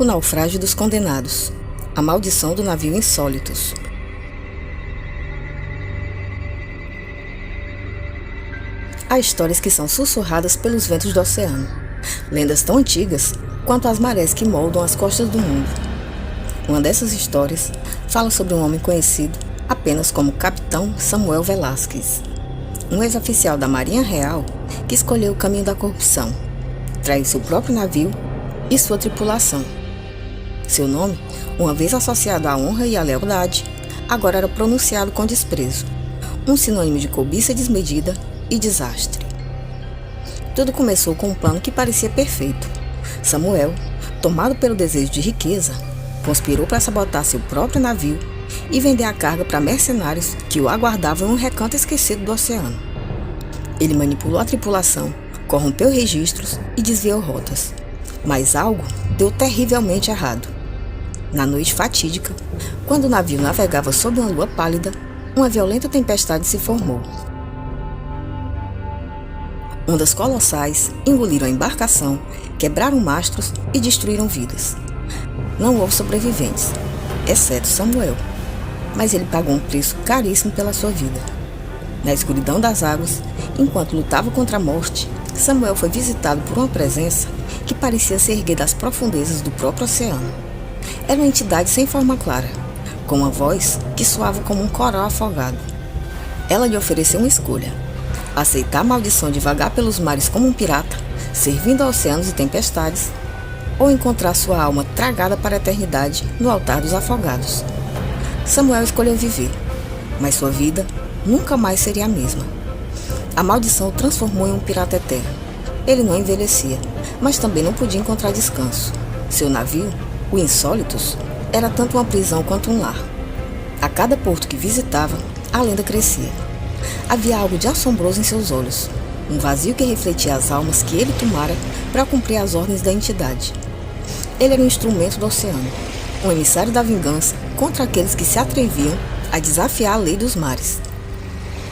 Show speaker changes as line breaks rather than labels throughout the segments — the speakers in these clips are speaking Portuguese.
O naufrágio dos condenados. A maldição do navio Insólitos. Há histórias que são sussurradas pelos ventos do oceano, lendas tão antigas quanto as marés que moldam as costas do mundo. Uma dessas histórias fala sobre um homem conhecido apenas como Capitão Samuel Velázquez, um ex-oficial da Marinha Real que escolheu o caminho da corrupção, traiu seu próprio navio e sua tripulação. Seu nome, uma vez associado à honra e à lealdade, agora era pronunciado com desprezo, um sinônimo de cobiça desmedida e desastre. Tudo começou com um plano que parecia perfeito. Samuel, tomado pelo desejo de riqueza, conspirou para sabotar seu próprio navio e vender a carga para mercenários que o aguardavam em um recanto esquecido do oceano. Ele manipulou a tripulação, corrompeu registros e desviou rotas. Mas algo deu terrivelmente errado. Na noite fatídica, quando o navio navegava sob uma lua pálida, uma violenta tempestade se formou. Ondas colossais engoliram a embarcação, quebraram mastros e destruíram vidas. Não houve sobreviventes, exceto Samuel, mas ele pagou um preço caríssimo pela sua vida. Na escuridão das águas, enquanto lutava contra a morte, Samuel foi visitado por uma presença que parecia se erguer das profundezas do próprio oceano. Era uma entidade sem forma clara, com uma voz que soava como um coral afogado. Ela lhe ofereceu uma escolha: aceitar a maldição de vagar pelos mares como um pirata, servindo a oceanos e tempestades, ou encontrar sua alma tragada para a eternidade no altar dos afogados. Samuel escolheu viver, mas sua vida nunca mais seria a mesma. A maldição o transformou em um pirata eterno. Ele não envelhecia, mas também não podia encontrar descanso. Seu navio, o Insólitos, era tanto uma prisão quanto um lar. A cada porto que visitava, a lenda crescia. Havia algo de assombroso em seus olhos, um vazio que refletia as almas que ele tomara para cumprir as ordens da entidade. Ele era um instrumento do oceano, um emissário da vingança contra aqueles que se atreviam a desafiar a lei dos mares.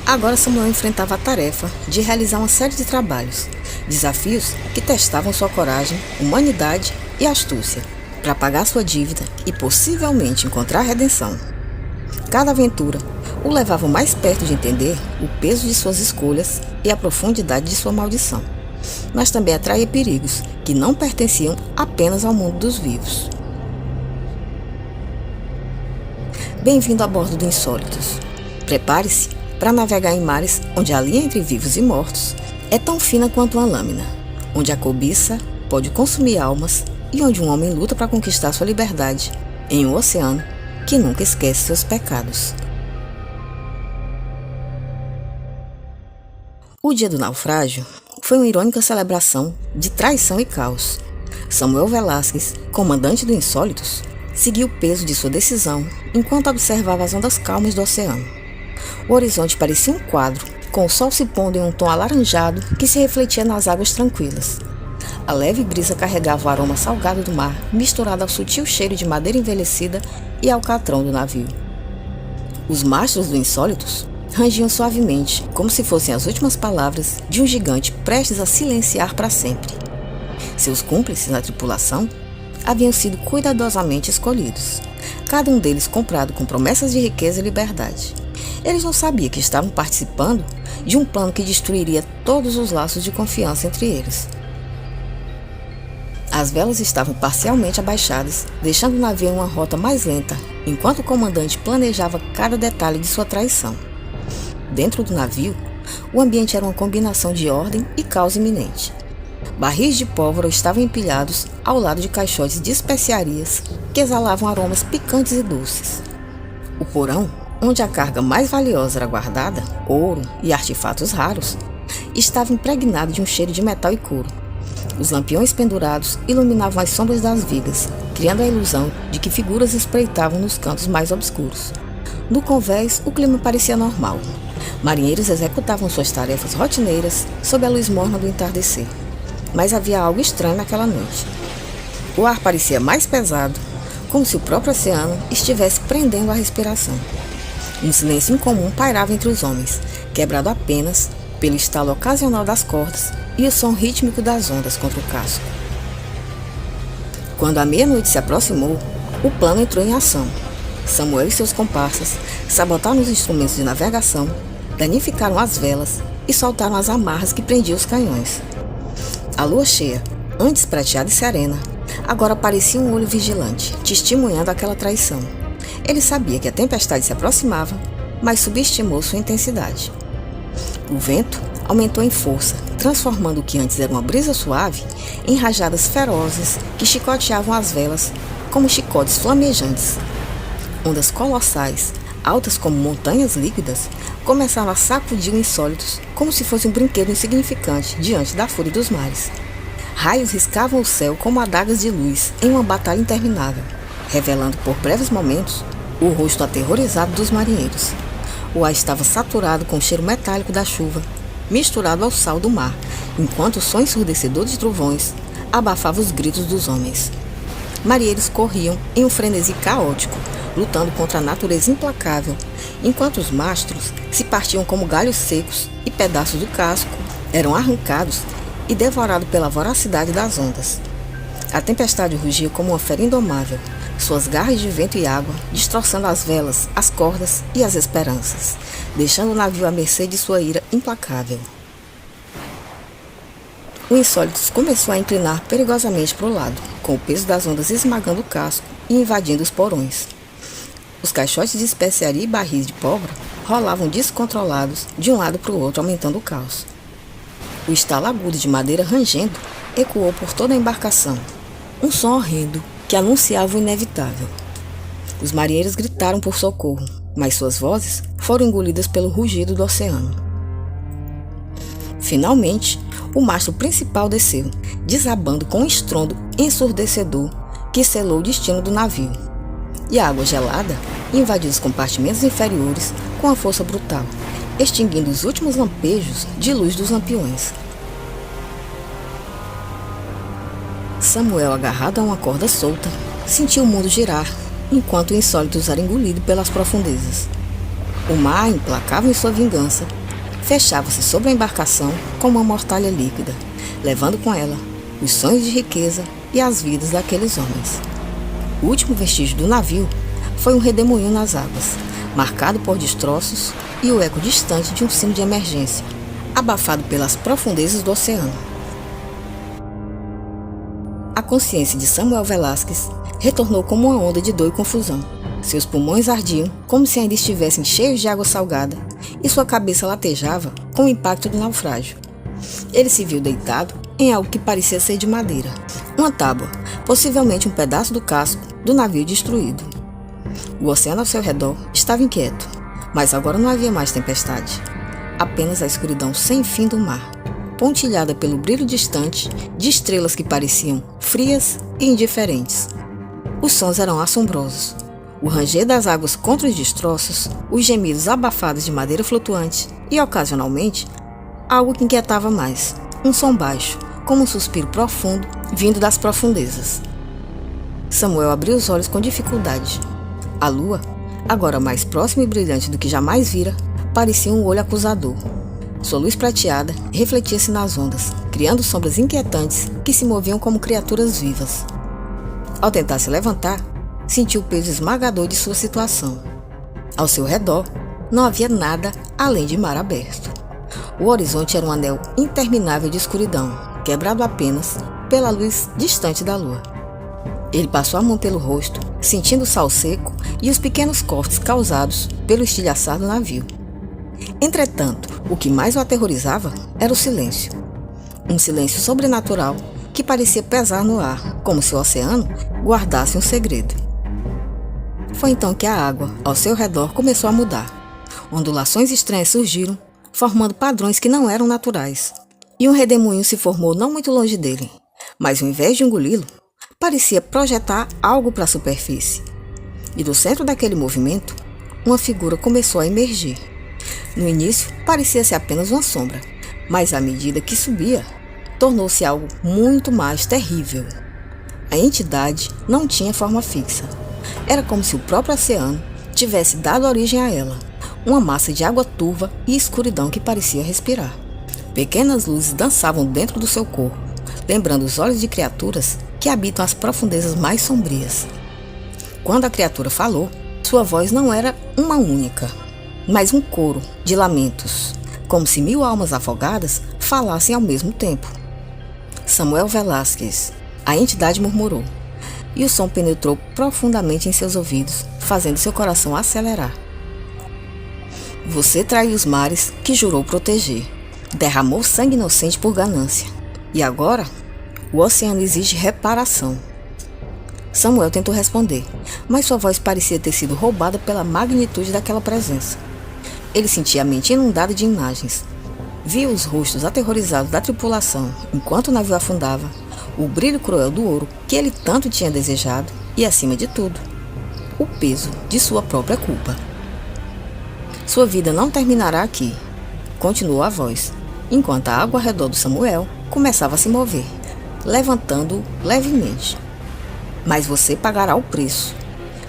Agora Samuel enfrentava a tarefa de realizar uma série de trabalhos, desafios que testavam sua coragem, humanidade e astúcia, para pagar sua dívida e possivelmente encontrar a redenção. Cada aventura o levava mais perto de entender o peso de suas escolhas e a profundidade de sua maldição, mas também atraía perigos que não pertenciam apenas ao mundo dos vivos. Bem-vindo a bordo do Insólitos. Prepare-se para navegar em mares onde a linha entre vivos e mortos é tão fina quanto uma lâmina, onde a cobiça pode consumir almas e onde um homem luta para conquistar sua liberdade em um oceano que nunca esquece seus pecados. O dia do naufrágio foi uma irônica celebração de traição e caos. Samuel Velázquez, comandante do Insólitos, seguiu o peso de sua decisão enquanto observava as ondas calmas do oceano. O horizonte parecia um quadro, com o sol se pondo em um tom alaranjado que se refletia nas águas tranquilas. A leve brisa carregava o aroma salgado do mar, misturado ao sutil cheiro de madeira envelhecida e alcatrão do navio. Os mastros do Insólitos rangiam suavemente, como se fossem as últimas palavras de um gigante prestes a silenciar para sempre. Seus cúmplices na tripulação haviam sido cuidadosamente escolhidos, cada um deles comprado com promessas de riqueza e liberdade. Eles não sabiam que estavam participando de um plano que destruiria todos os laços de confiança entre eles. As velas estavam parcialmente abaixadas, deixando o navio em uma rota mais lenta, enquanto o comandante planejava cada detalhe de sua traição. Dentro do navio, o ambiente era uma combinação de ordem e caos iminente. Barris de pólvora estavam empilhados ao lado de caixotes de especiarias que exalavam aromas picantes e doces. O porão, onde a carga mais valiosa era guardada, ouro e artefatos raros, estava impregnado de um cheiro de metal e couro. Os lampiões pendurados iluminavam as sombras das vigas, criando a ilusão de que figuras espreitavam nos cantos mais obscuros. No convés, o clima parecia normal. Marinheiros executavam suas tarefas rotineiras sob a luz morna do entardecer. Mas havia algo estranho naquela noite. O ar parecia mais pesado, como se o próprio oceano estivesse prendendo a respiração. Um silêncio incomum pairava entre os homens, quebrado apenas pelo estalo ocasional das cordas e o som rítmico das ondas contra o casco. Quando a meia-noite se aproximou, o plano entrou em ação. Samuel e seus comparsas sabotaram os instrumentos de navegação, danificaram as velas e soltaram as amarras que prendiam os canhões. A lua cheia, antes prateada e serena, agora parecia um olho vigilante, testemunhando aquela traição. Ele sabia que a tempestade se aproximava, mas subestimou sua intensidade. O vento aumentou em força, transformando o que antes era uma brisa suave em rajadas ferozes que chicoteavam as velas como chicotes flamejantes. Ondas colossais, altas como montanhas líquidas, começaram a sacudir o insólitos como se fosse um brinquedo insignificante diante da fúria dos mares. Raios riscavam o céu como adagas de luz em uma batalha interminável, revelando por breves momentos o rosto aterrorizado dos marinheiros. O ar estava saturado com o cheiro metálico da chuva, misturado ao sal do mar, enquanto o som ensurdecedor de trovões abafava os gritos dos homens. Marinheiros corriam em um frenesi caótico, lutando contra a natureza implacável, enquanto os mastros se partiam como galhos secos e pedaços do casco eram arrancados e devorados pela voracidade das ondas. A tempestade rugia como uma fera indomável, suas garras de vento e água destroçando as velas, as cordas e as esperanças, deixando o navio à mercê de sua ira implacável. O Insólitos começou a inclinar perigosamente para o lado, com o peso das ondas esmagando o casco e invadindo os porões. Os caixotes de especiaria e barris de pólvora rolavam descontrolados de um lado para o outro, aumentando o caos. O estalo agudo de madeira rangendo ecoou por toda a embarcação, um som horrendo que anunciava o inevitável. Os marinheiros gritaram por socorro, mas suas vozes foram engolidas pelo rugido do oceano. Finalmente, o mastro principal desceu, desabando com um estrondo ensurdecedor que selou o destino do navio. E a água gelada invadiu os compartimentos inferiores com a força brutal, extinguindo os últimos lampejos de luz dos lampiões. Samuel, agarrado a uma corda solta, sentiu o mundo girar, enquanto o Insólitos era engolido pelas profundezas. O mar, implacável em sua vingança, fechava-se sobre a embarcação como uma mortalha líquida, levando com ela os sonhos de riqueza e as vidas daqueles homens. O último vestígio do navio foi um redemoinho nas águas, marcado por destroços e o eco distante de um sino de emergência, abafado pelas profundezas do oceano. A consciência de Samuel Velázquez retornou como uma onda de dor e confusão. Seus pulmões ardiam como se ainda estivessem cheios de água salgada e sua cabeça latejava com o impacto do naufrágio. Ele se viu deitado em algo que parecia ser de madeira, uma tábua, possivelmente um pedaço do casco do navio destruído. O oceano ao seu redor estava inquieto, mas agora não havia mais tempestade, apenas a escuridão sem fim do mar, pontilhada pelo brilho distante de estrelas que pareciam frias e indiferentes. Os sons eram assombrosos. O ranger das águas contra os destroços, os gemidos abafados de madeira flutuante e, ocasionalmente, algo que inquietava mais, um som baixo, como um suspiro profundo vindo das profundezas. Samuel abriu os olhos com dificuldade. A lua, agora mais próxima e brilhante do que jamais vira, parecia um olho acusador. Sua luz prateada refletia-se nas ondas, criando sombras inquietantes que se moviam como criaturas vivas. Ao tentar se levantar, sentiu o peso esmagador de sua situação. Ao seu redor, não havia nada além de mar aberto. O horizonte era um anel interminável de escuridão, quebrado apenas pela luz distante da lua. Ele passou a mão pelo rosto, sentindo o sal seco e os pequenos cortes causados pelo estilhaçar do navio. Entretanto, o que mais o aterrorizava era o silêncio. Um silêncio sobrenatural que parecia pesar no ar, como se o oceano guardasse um segredo. Foi então que a água ao seu redor começou a mudar. Ondulações estranhas surgiram, formando padrões que não eram naturais. E um redemoinho se formou não muito longe dele, mas ao invés de engoli-lo, parecia projetar algo para a superfície. E do centro daquele movimento, uma figura começou a emergir. No início, parecia ser apenas uma sombra, mas à medida que subia, tornou-se algo muito mais terrível. A entidade não tinha forma fixa. Era como se o próprio oceano tivesse dado origem a ela, uma massa de água turva e escuridão que parecia respirar. Pequenas luzes dançavam dentro do seu corpo, lembrando os olhos de criaturas que habitam as profundezas mais sombrias. Quando a criatura falou, sua voz não era uma única, mas um coro de lamentos, como se 1000 almas afogadas falassem ao mesmo tempo. Samuel Velázquez, a entidade murmurou, e o som penetrou profundamente em seus ouvidos, fazendo seu coração acelerar. Você traiu os mares que jurou proteger, derramou sangue inocente por ganância, e agora o oceano exige reparação. Samuel tentou responder, mas sua voz parecia ter sido roubada pela magnitude daquela presença. Ele sentia a mente inundada de imagens. Via os rostos aterrorizados da tripulação enquanto o navio afundava, o brilho cruel do ouro que ele tanto tinha desejado e, acima de tudo, o peso de sua própria culpa. Sua vida não terminará aqui, continuou a voz, enquanto a água ao redor do Samuel começava a se mover, levantando-o levemente. Mas você pagará o preço.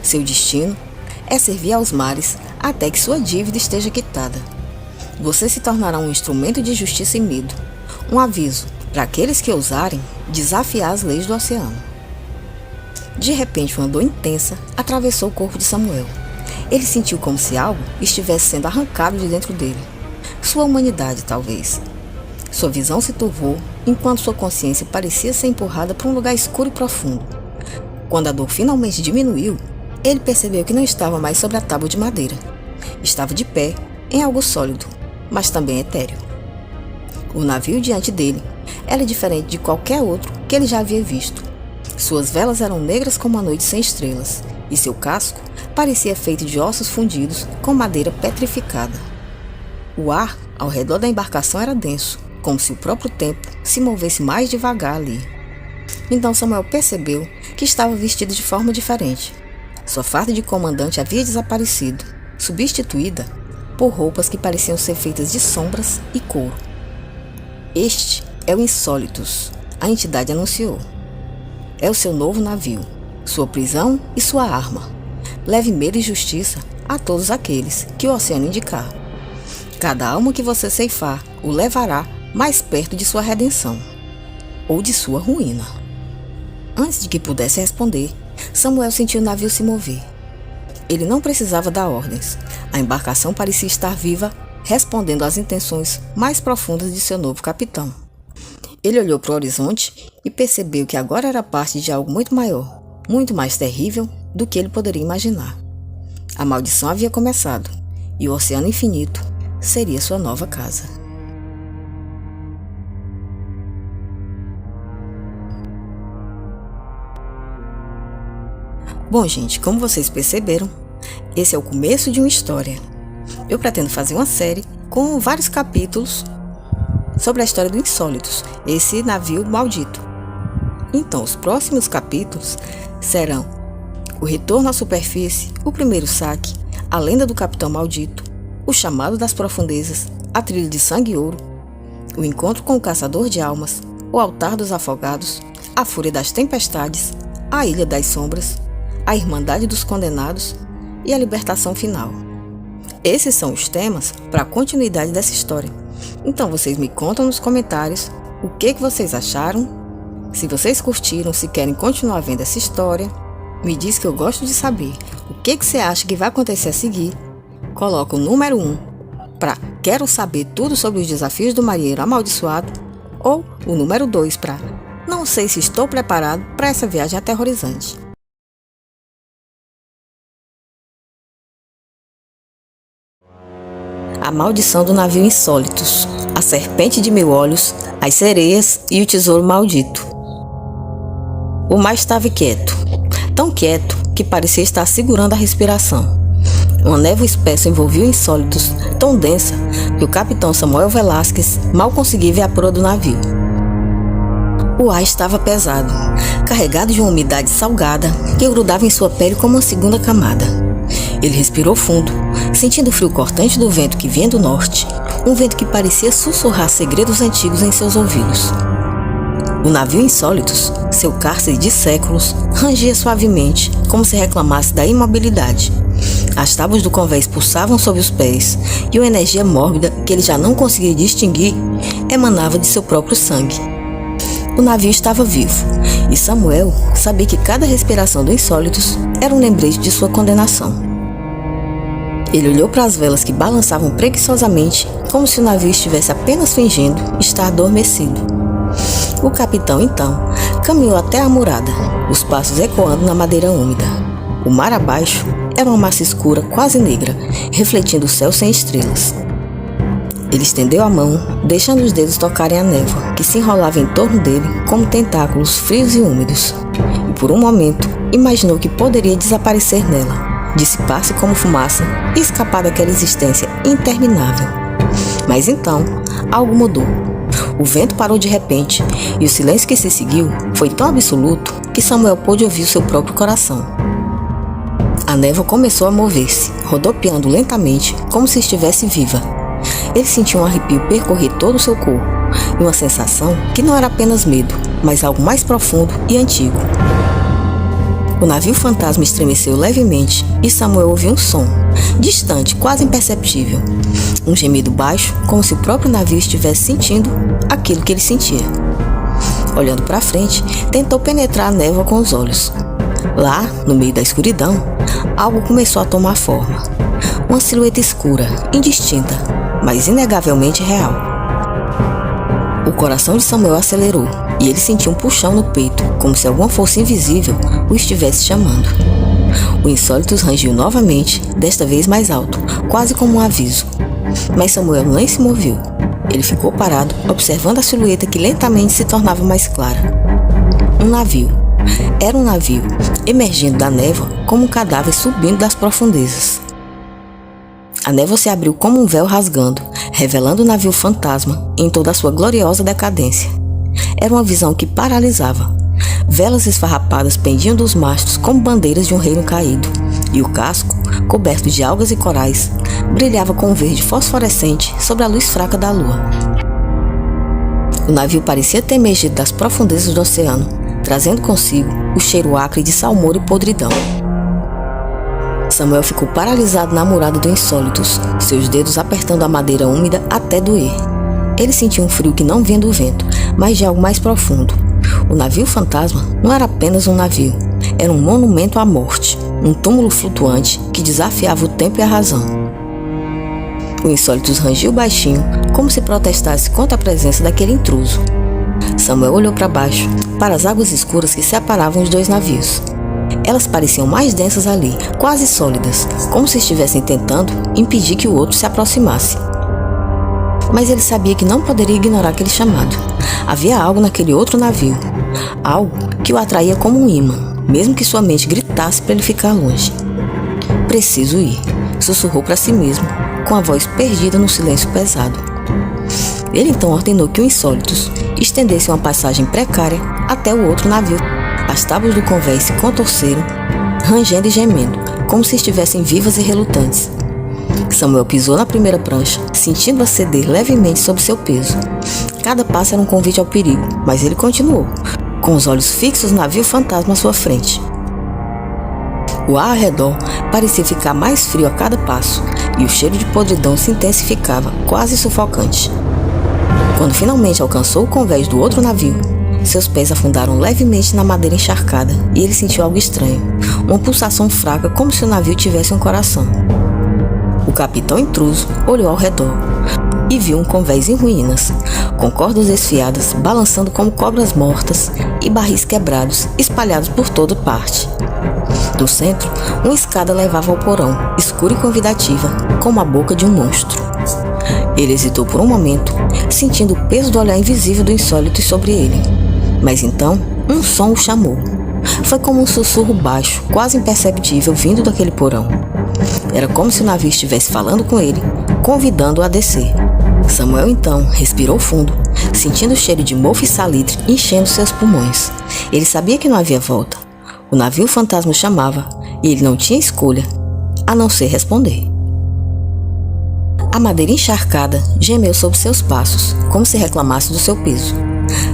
Seu destino é servir aos mares até que sua dívida esteja quitada. Você se tornará um instrumento de justiça e medo, um aviso para aqueles que ousarem desafiar as leis do oceano. De repente, uma dor intensa atravessou o corpo de Samuel. Ele sentiu como se algo estivesse sendo arrancado de dentro dele. Sua humanidade, talvez. Sua visão se turvou, enquanto sua consciência parecia ser empurrada para um lugar escuro e profundo. Quando a dor finalmente diminuiu, ele percebeu que não estava mais sobre a tábua de madeira. Estava de pé, em algo sólido, mas também etéreo. O navio diante dele era diferente de qualquer outro que ele já havia visto. Suas velas eram negras como a noite sem estrelas, e seu casco parecia feito de ossos fundidos com madeira petrificada. O ar ao redor da embarcação era denso, como se o próprio tempo se movesse mais devagar ali. Então Samuel percebeu que estava vestido de forma diferente. Sua farda de comandante havia desaparecido, substituída por roupas que pareciam ser feitas de sombras e couro. Este é o Insólitos, a entidade anunciou. É o seu novo navio, sua prisão e sua arma. Leve medo e justiça a todos aqueles que o oceano indicar. Cada alma que você ceifar o levará mais perto de sua redenção, ou de sua ruína. Antes de que pudesse responder, Samuel sentiu o navio se mover. Ele não precisava dar ordens. A embarcação parecia estar viva, respondendo às intenções mais profundas de seu novo capitão. Ele olhou para o horizonte e percebeu que agora era parte de algo muito maior, muito mais terrível do que ele poderia imaginar. A maldição havia começado, e o oceano infinito seria sua nova casa. Bom, gente, como vocês perceberam, esse é o começo de uma história. Eu pretendo fazer uma série com vários capítulos sobre a história do Insólitos, esse navio maldito. Então, os próximos capítulos serão o retorno à superfície, o primeiro saque, a lenda do Capitão Maldito, o chamado das profundezas, a trilha de sangue e ouro, o encontro com o caçador de almas, o altar dos afogados, a fúria das tempestades, a ilha das sombras, a irmandade dos condenados e a libertação final. Esses são os temas para a continuidade dessa história. Então vocês me contam nos comentários o que vocês acharam, se vocês curtiram, se querem continuar vendo essa história. Me diz, que eu gosto de saber o que você acha que vai acontecer a seguir. Coloca o número 1 para quero saber tudo sobre os desafios do marinheiro amaldiçoado, ou o número 2 para não sei se estou preparado para essa viagem aterrorizante. A maldição do navio Insólitos, a serpente de 1000 olhos, as sereias e o tesouro maldito. O mar estava quieto, tão quieto que parecia estar segurando a respiração. Uma névoa espessa envolvia o Insólitos, tão densa que o capitão Samuel Velázquez mal conseguia ver a proa do navio. O ar estava pesado, carregado de uma umidade salgada que grudava em sua pele como uma segunda camada. Ele respirou fundo, sentindo o frio cortante do vento que vinha do norte, um vento que parecia sussurrar segredos antigos em seus ouvidos. O navio Insólitos, seu cárcere de séculos, rangia suavemente, como se reclamasse da imobilidade. As tábuas do convés pulsavam sob os pés, e uma energia mórbida que ele já não conseguia distinguir emanava de seu próprio sangue. O navio estava vivo, e Samuel sabia que cada respiração do Insólitos era um lembrete de sua condenação. Ele olhou para as velas que balançavam preguiçosamente, como se o navio estivesse apenas fingindo estar adormecido. O capitão, então, caminhou até a murada, os passos ecoando na madeira úmida. O mar abaixo era uma massa escura quase negra, refletindo o céu sem estrelas. Ele estendeu a mão, deixando os dedos tocarem a névoa, que se enrolava em torno dele como tentáculos frios e úmidos. E por um momento, imaginou que poderia desaparecer nela, dissipar-se como fumaça e escapar daquela existência interminável. Mas então, algo mudou. O vento parou de repente, e o silêncio que se seguiu foi tão absoluto que Samuel pôde ouvir o seu próprio coração. A névoa começou a mover-se, rodopiando lentamente, como se estivesse viva. Ele sentiu um arrepio percorrer todo o seu corpo, e uma sensação que não era apenas medo, mas algo mais profundo e antigo. O navio fantasma estremeceu levemente e Samuel ouviu um som, distante, quase imperceptível. Um gemido baixo, como se o próprio navio estivesse sentindo aquilo que ele sentia. Olhando para frente, tentou penetrar a névoa com os olhos. Lá, no meio da escuridão, algo começou a tomar forma. Uma silhueta escura, indistinta, mas inegavelmente real. O coração de Samuel acelerou e ele sentiu um puxão no peito, como se alguma força invisível o estivesse chamando. O Insólitos rangiu novamente, desta vez mais alto, quase como um aviso. Mas Samuel nem se moveu. Ele ficou parado, observando a silhueta que lentamente se tornava mais clara. Um navio. Era um navio, emergindo da névoa como um cadáver subindo das profundezas. A névoa se abriu como um véu rasgando, revelando o navio fantasma em toda a sua gloriosa decadência. Era uma visão que paralisava. Velas esfarrapadas pendiam dos mastros como bandeiras de um reino caído, e o casco, coberto de algas e corais, brilhava com um verde fosforescente sobre a luz fraca da lua. O navio parecia ter emergido das profundezas do oceano, trazendo consigo o cheiro acre de salmoura e podridão. Samuel ficou paralisado na murada do Insólitos, seus dedos apertando a madeira úmida até doer. Ele sentiu um frio que não vinha do vento, mas de algo mais profundo. O navio fantasma não era apenas um navio, era um monumento à morte, um túmulo flutuante que desafiava o tempo e a razão. O Insólitos rangiu baixinho, como se protestasse contra a presença daquele intruso. Samuel olhou para baixo, para as águas escuras que separavam os dois navios. Elas pareciam mais densas ali, quase sólidas, como se estivessem tentando impedir que o outro se aproximasse. Mas ele sabia que não poderia ignorar aquele chamado. Havia algo naquele outro navio, algo que o atraía como um imã, mesmo que sua mente gritasse para ele ficar longe. "Preciso ir", sussurrou para si mesmo, com a voz perdida no silêncio pesado. Ele então ordenou que o Insólitos estendesse uma passagem precária até o outro navio. As tábuas do convés se contorceram, rangendo e gemendo, como se estivessem vivas e relutantes. Samuel pisou na primeira prancha, sentindo-a ceder levemente sob seu peso. Cada passo era um convite ao perigo, mas ele continuou, com os olhos fixos no navio fantasma à sua frente. O ar ao redor parecia ficar mais frio a cada passo, e o cheiro de podridão se intensificava, quase sufocante. Quando finalmente alcançou o convés do outro navio, seus pés afundaram levemente na madeira encharcada e ele sentiu algo estranho, uma pulsação fraca como se o navio tivesse um coração. O capitão intruso olhou ao redor e viu um convés em ruínas, com cordas desfiadas balançando como cobras mortas e barris quebrados espalhados por toda parte. No centro, uma escada levava ao porão, escura e convidativa, como a boca de um monstro. Ele hesitou por um momento, sentindo o peso do olhar invisível do Insólito sobre ele. Mas então, um som o chamou. Foi como um sussurro baixo, quase imperceptível, vindo daquele porão. Era como se o navio estivesse falando com ele, convidando-o a descer. Samuel então respirou fundo, sentindo o cheiro de mofo e salitre enchendo seus pulmões. Ele sabia que não havia volta. O navio fantasma o chamava, e ele não tinha escolha, a não ser responder. A madeira encharcada gemeu sob seus passos, como se reclamasse do seu peso.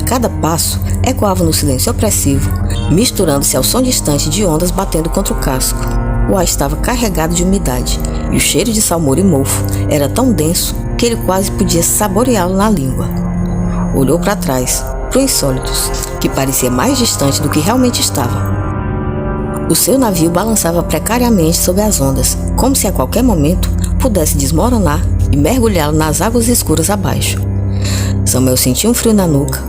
Cada passo ecoava no silêncio opressivo, misturando-se ao som distante de ondas batendo contra o casco. O ar estava carregado de umidade, e o cheiro de salmoura e mofo era tão denso que ele quase podia saboreá-lo na língua. Olhou para trás, pro Insólitos, que parecia mais distante do que realmente estava. O seu navio balançava precariamente sob as ondas, como se a qualquer momento pudesse desmoronar e mergulhá-lo nas águas escuras abaixo. Samuel sentia um frio na nuca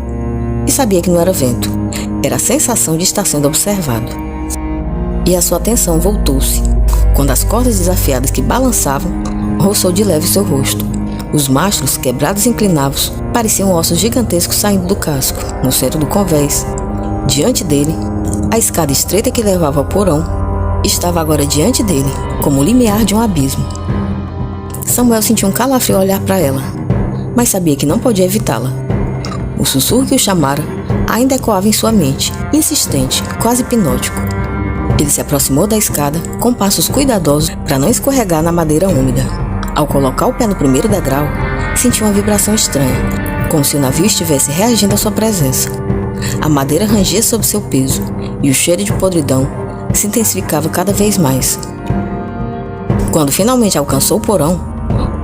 e sabia que não era vento, era a sensação de estar sendo observado. E a sua atenção voltou-se, quando as cordas desafiadas que balançavam roçou de leve seu rosto. Os mastros, quebrados e inclinados, pareciam ossos gigantescos saindo do casco. No centro do convés, diante dele, a escada estreita que levava ao porão estava agora diante dele, como o limiar de um abismo. Samuel sentiu um calafrio ao olhar para ela, mas sabia que não podia evitá-la. O sussurro que o chamara ainda ecoava em sua mente, insistente, quase hipnótico. Ele se aproximou da escada com passos cuidadosos para não escorregar na madeira úmida. Ao colocar o pé no primeiro degrau, sentiu uma vibração estranha, como se o navio estivesse reagindo à sua presença. A madeira rangia sob seu peso e o cheiro de podridão se intensificava cada vez mais. Quando finalmente alcançou o porão,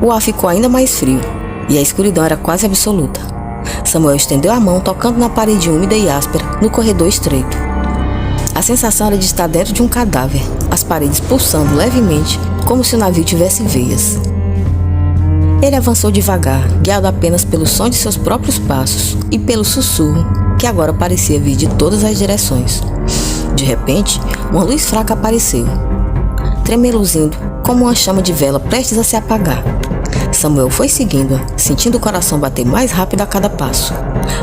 o ar ficou ainda mais frio e a escuridão era quase absoluta. Samuel estendeu a mão tocando na parede úmida e áspera no corredor estreito. A sensação era de estar dentro de um cadáver, as paredes pulsando levemente como se o navio tivesse veias. Ele avançou devagar, guiado apenas pelo som de seus próprios passos e pelo sussurro que agora parecia vir de todas as direções. De repente, uma luz fraca apareceu, tremeluzindo como uma chama de vela prestes a se apagar. Samuel foi seguindo-a, sentindo o coração bater mais rápido a cada passo.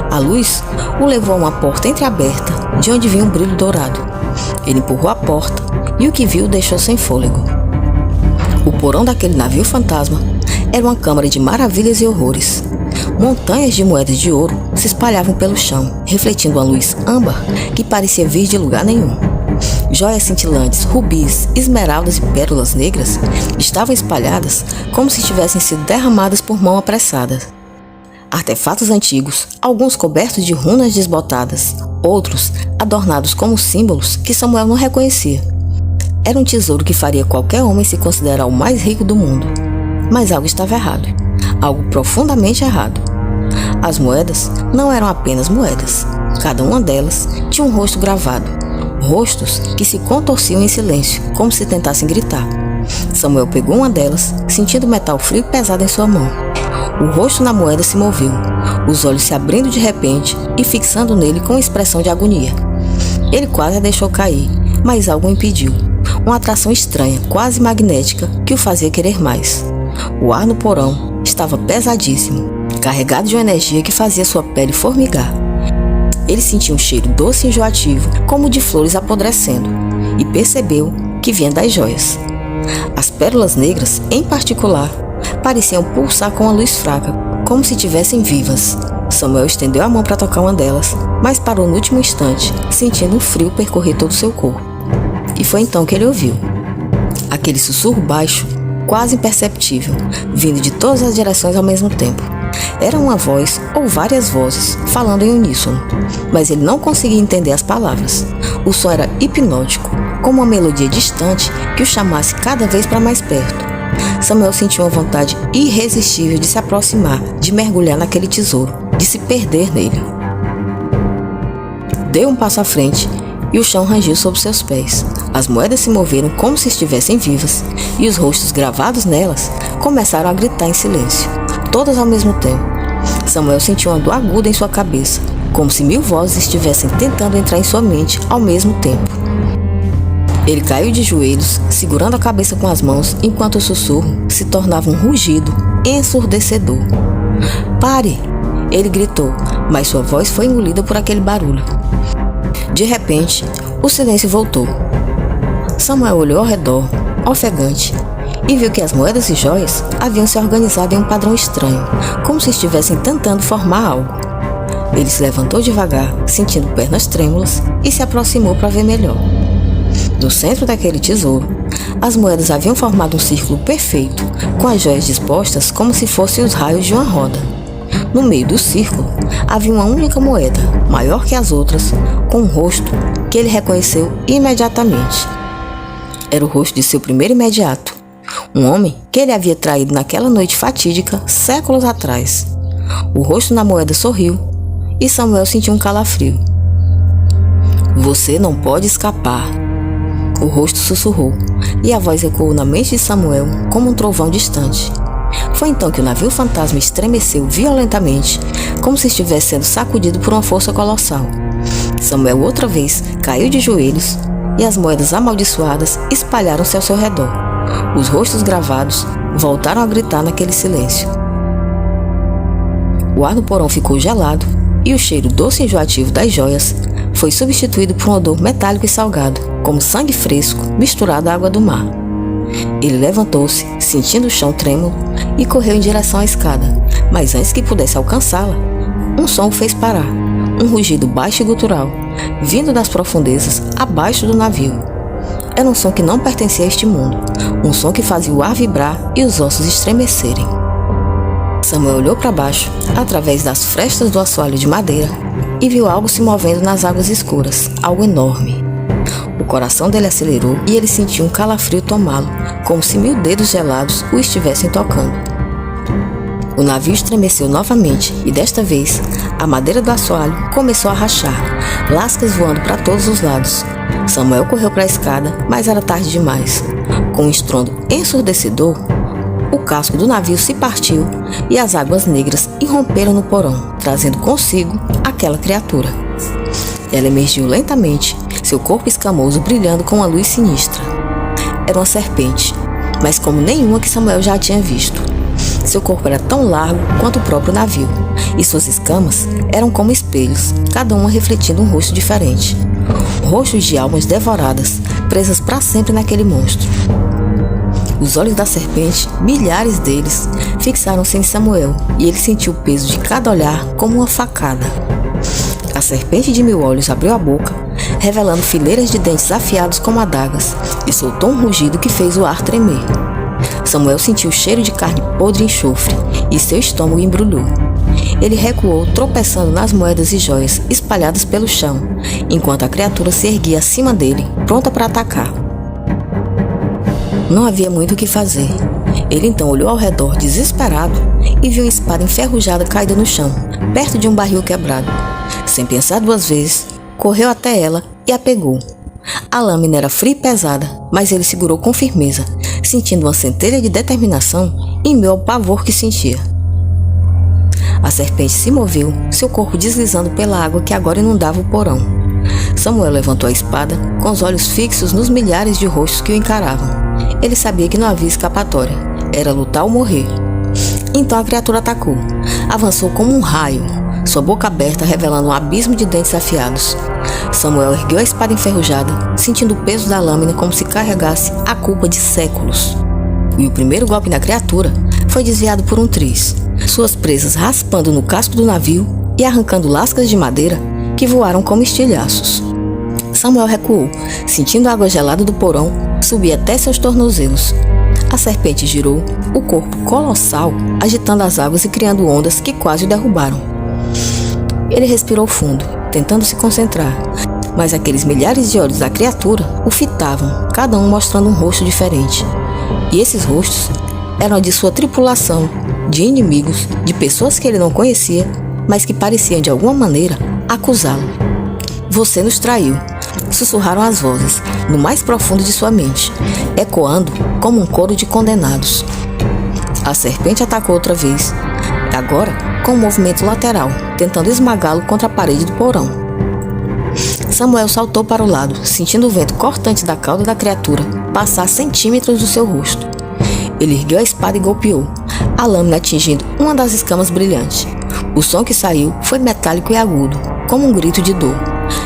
A luz o levou a uma porta entreaberta, de onde vinha um brilho dourado. Ele empurrou a porta e o que viu o deixou sem fôlego. O porão daquele navio fantasma era uma câmara de maravilhas e horrores. Montanhas de moedas de ouro se espalhavam pelo chão, refletindo uma luz âmbar que parecia vir de lugar nenhum. Joias cintilantes, rubis, esmeraldas e pérolas negras estavam espalhadas como se tivessem sido derramadas por mão apressada. Artefatos antigos, alguns cobertos de runas desbotadas, outros adornados como símbolos que Samuel não reconhecia. Era um tesouro que faria qualquer homem se considerar o mais rico do mundo. Mas algo estava errado, algo profundamente errado. As moedas não eram apenas moedas, cada uma delas tinha um rosto gravado. Rostos que se contorciam em silêncio, como se tentassem gritar. Samuel pegou uma delas, sentindo o metal frio e pesado em sua mão. O rosto na moeda se moveu, os olhos se abrindo de repente e fixando nele com expressão de agonia. Ele quase a deixou cair, mas algo o impediu. Uma atração estranha, quase magnética, que o fazia querer mais. O ar no porão estava pesadíssimo, carregado de uma energia que fazia sua pele formigar. Ele sentiu um cheiro doce e enjoativo, como de flores apodrecendo, e percebeu que vinha das joias. As pérolas negras, em particular, pareciam pulsar com uma luz fraca, como se estivessem vivas. Samuel estendeu a mão para tocar uma delas, mas parou no último instante, sentindo um frio percorrer todo o seu corpo. E foi então que ele ouviu aquele sussurro baixo, quase imperceptível, vindo de todas as direções ao mesmo tempo. Era uma voz ou várias vozes falando em uníssono, mas ele não conseguia entender as palavras. O som era hipnótico, como uma melodia distante que o chamasse cada vez para mais perto. Samuel sentiu uma vontade irresistível de se aproximar, de mergulhar naquele tesouro, de se perder nele. Deu um passo à frente e o chão rangiu sob seus pés. As moedas se moveram como se estivessem vivas e os rostos gravados nelas começaram a gritar em silêncio, todas ao mesmo tempo. Samuel sentiu uma dor aguda em sua cabeça, como se 1000 vozes estivessem tentando entrar em sua mente ao mesmo tempo. Ele caiu de joelhos, segurando a cabeça com as mãos, enquanto o sussurro se tornava um rugido ensurdecedor. "Pare!" ele gritou, mas sua voz foi engolida por aquele barulho. De repente, o silêncio voltou. Samuel olhou ao redor, ofegante, e viu que as moedas e joias haviam se organizado em um padrão estranho, como se estivessem tentando formar algo. Ele se levantou devagar, sentindo pernas trêmulas, e se aproximou para ver melhor. No centro daquele tesouro, as moedas haviam formado um círculo perfeito, com as joias dispostas como se fossem os raios de uma roda. No meio do círculo, havia uma única moeda, maior que as outras, com um rosto que ele reconheceu imediatamente. Era o rosto de seu primeiro imediato, um homem que ele havia traído naquela noite fatídica séculos atrás. O rosto na moeda sorriu e Samuel sentiu um calafrio. Você não pode escapar. O rosto sussurrou, e a voz ecoou na mente de Samuel como um trovão distante. Foi então que o navio fantasma estremeceu violentamente, como se estivesse sendo sacudido por uma força colossal. Samuel outra vez caiu de joelhos, e as moedas amaldiçoadas espalharam-se ao seu redor. Os rostos gravados voltaram a gritar naquele silêncio. O ar no porão ficou gelado, e o cheiro doce e enjoativo das joias foi substituído por um odor metálico e salgado, como sangue fresco misturado à água do mar. Ele levantou-se, sentindo o chão trêmulo, e correu em direção à escada, mas antes que pudesse alcançá-la, um som o fez parar, um rugido baixo e gutural, vindo das profundezas abaixo do navio. Era um som que não pertencia a este mundo, um som que fazia o ar vibrar e os ossos estremecerem. Samuel olhou para baixo, através das frestas do assoalho de madeira, e viu algo se movendo nas águas escuras, algo enorme. O coração dele acelerou e ele sentiu um calafrio tomá-lo, como se 1000 dedos gelados o estivessem tocando. O navio estremeceu novamente e desta vez a madeira do assoalho começou a rachar, lascas voando para todos os lados. Samuel correu para a escada, mas era tarde demais. Com um estrondo ensurdecedor, o casco do navio se partiu e as águas negras irromperam no porão, trazendo consigo aquela criatura. Ela emergiu lentamente, seu corpo escamoso brilhando com uma luz sinistra. Era uma serpente, mas como nenhuma que Samuel já tinha visto. Seu corpo era tão largo quanto o próprio navio, e suas escamas eram como espelhos, cada uma refletindo um rosto diferente. Rostos de almas devoradas, presas para sempre naquele monstro. Os olhos da serpente, milhares deles, fixaram-se em Samuel, e ele sentiu o peso de cada olhar como uma facada. A serpente de 1000 olhos abriu a boca, revelando fileiras de dentes afiados como adagas, e soltou um rugido que fez o ar tremer. Samuel sentiu o cheiro de carne podre e enxofre, e seu estômago embrulhou. Ele recuou, tropeçando nas moedas e joias espalhadas pelo chão, enquanto a criatura se erguia acima dele, pronta para atacar. Não havia muito o que fazer. Ele então olhou ao redor desesperado e viu uma espada enferrujada caída no chão, perto de um barril quebrado. Sem pensar 2 vezes, correu até ela e a pegou. A lâmina era fria e pesada, mas ele segurou com firmeza, sentindo uma centelha de determinação em meio ao pavor que sentia. A serpente se moveu, seu corpo deslizando pela água que agora inundava o porão. Samuel levantou a espada, com os olhos fixos nos milhares de rostos que o encaravam. Ele sabia que não havia escapatória, era lutar ou morrer. Então a criatura atacou. Avançou como um raio, sua boca aberta revelando um abismo de dentes afiados. Samuel ergueu a espada enferrujada, sentindo o peso da lâmina como se carregasse a culpa de séculos. E o primeiro golpe na criatura foi desviado por um triz, suas presas raspando no casco do navio e arrancando lascas de madeira que voaram como estilhaços. Samuel recuou, sentindo a água gelada do porão subir até seus tornozelos. A serpente girou, o corpo colossal agitando as águas e criando ondas que quase o derrubaram. Ele respirou fundo, tentando se concentrar, mas aqueles milhares de olhos da criatura o fitavam, cada um mostrando um rosto diferente. E esses rostos eram de sua tripulação, de inimigos, de pessoas que ele não conhecia, mas que pareciam de alguma maneira acusá-lo. Você nos traiu, sussurraram as vozes, no mais profundo de sua mente, ecoando como um coro de condenados. A serpente atacou outra vez, agora com um movimento lateral, tentando esmagá-lo contra a parede do porão. Samuel saltou para o lado, sentindo o vento cortante da cauda da criatura passar centímetros do seu rosto. Ele ergueu a espada e golpeou, a lâmina atingindo uma das escamas brilhantes. O som que saiu foi metálico e agudo, como um grito de dor,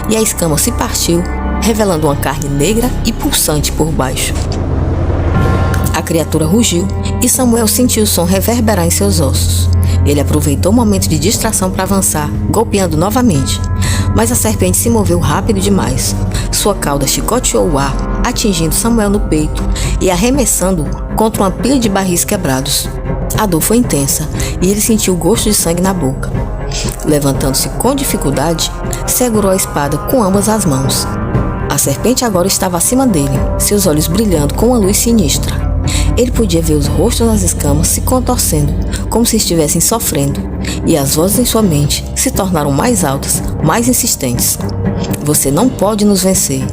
e a escama se partiu, revelando uma carne negra e pulsante por baixo. A criatura rugiu e Samuel sentiu o som reverberar em seus ossos. Ele aproveitou o momento de distração para avançar, golpeando novamente, mas a serpente se moveu rápido demais. Sua cauda chicoteou o ar, atingindo Samuel no peito e arremessando-o contra uma pilha de barris quebrados. A dor foi intensa e ele sentiu o gosto de sangue na boca. Levantando-se com dificuldade, segurou a espada com ambas as mãos. A serpente agora estava acima dele, seus olhos brilhando com uma luz sinistra. Ele podia ver os rostos das escamas se contorcendo, como se estivessem sofrendo, e as vozes em sua mente se tornaram mais altas, mais insistentes. Você não pode nos vencer.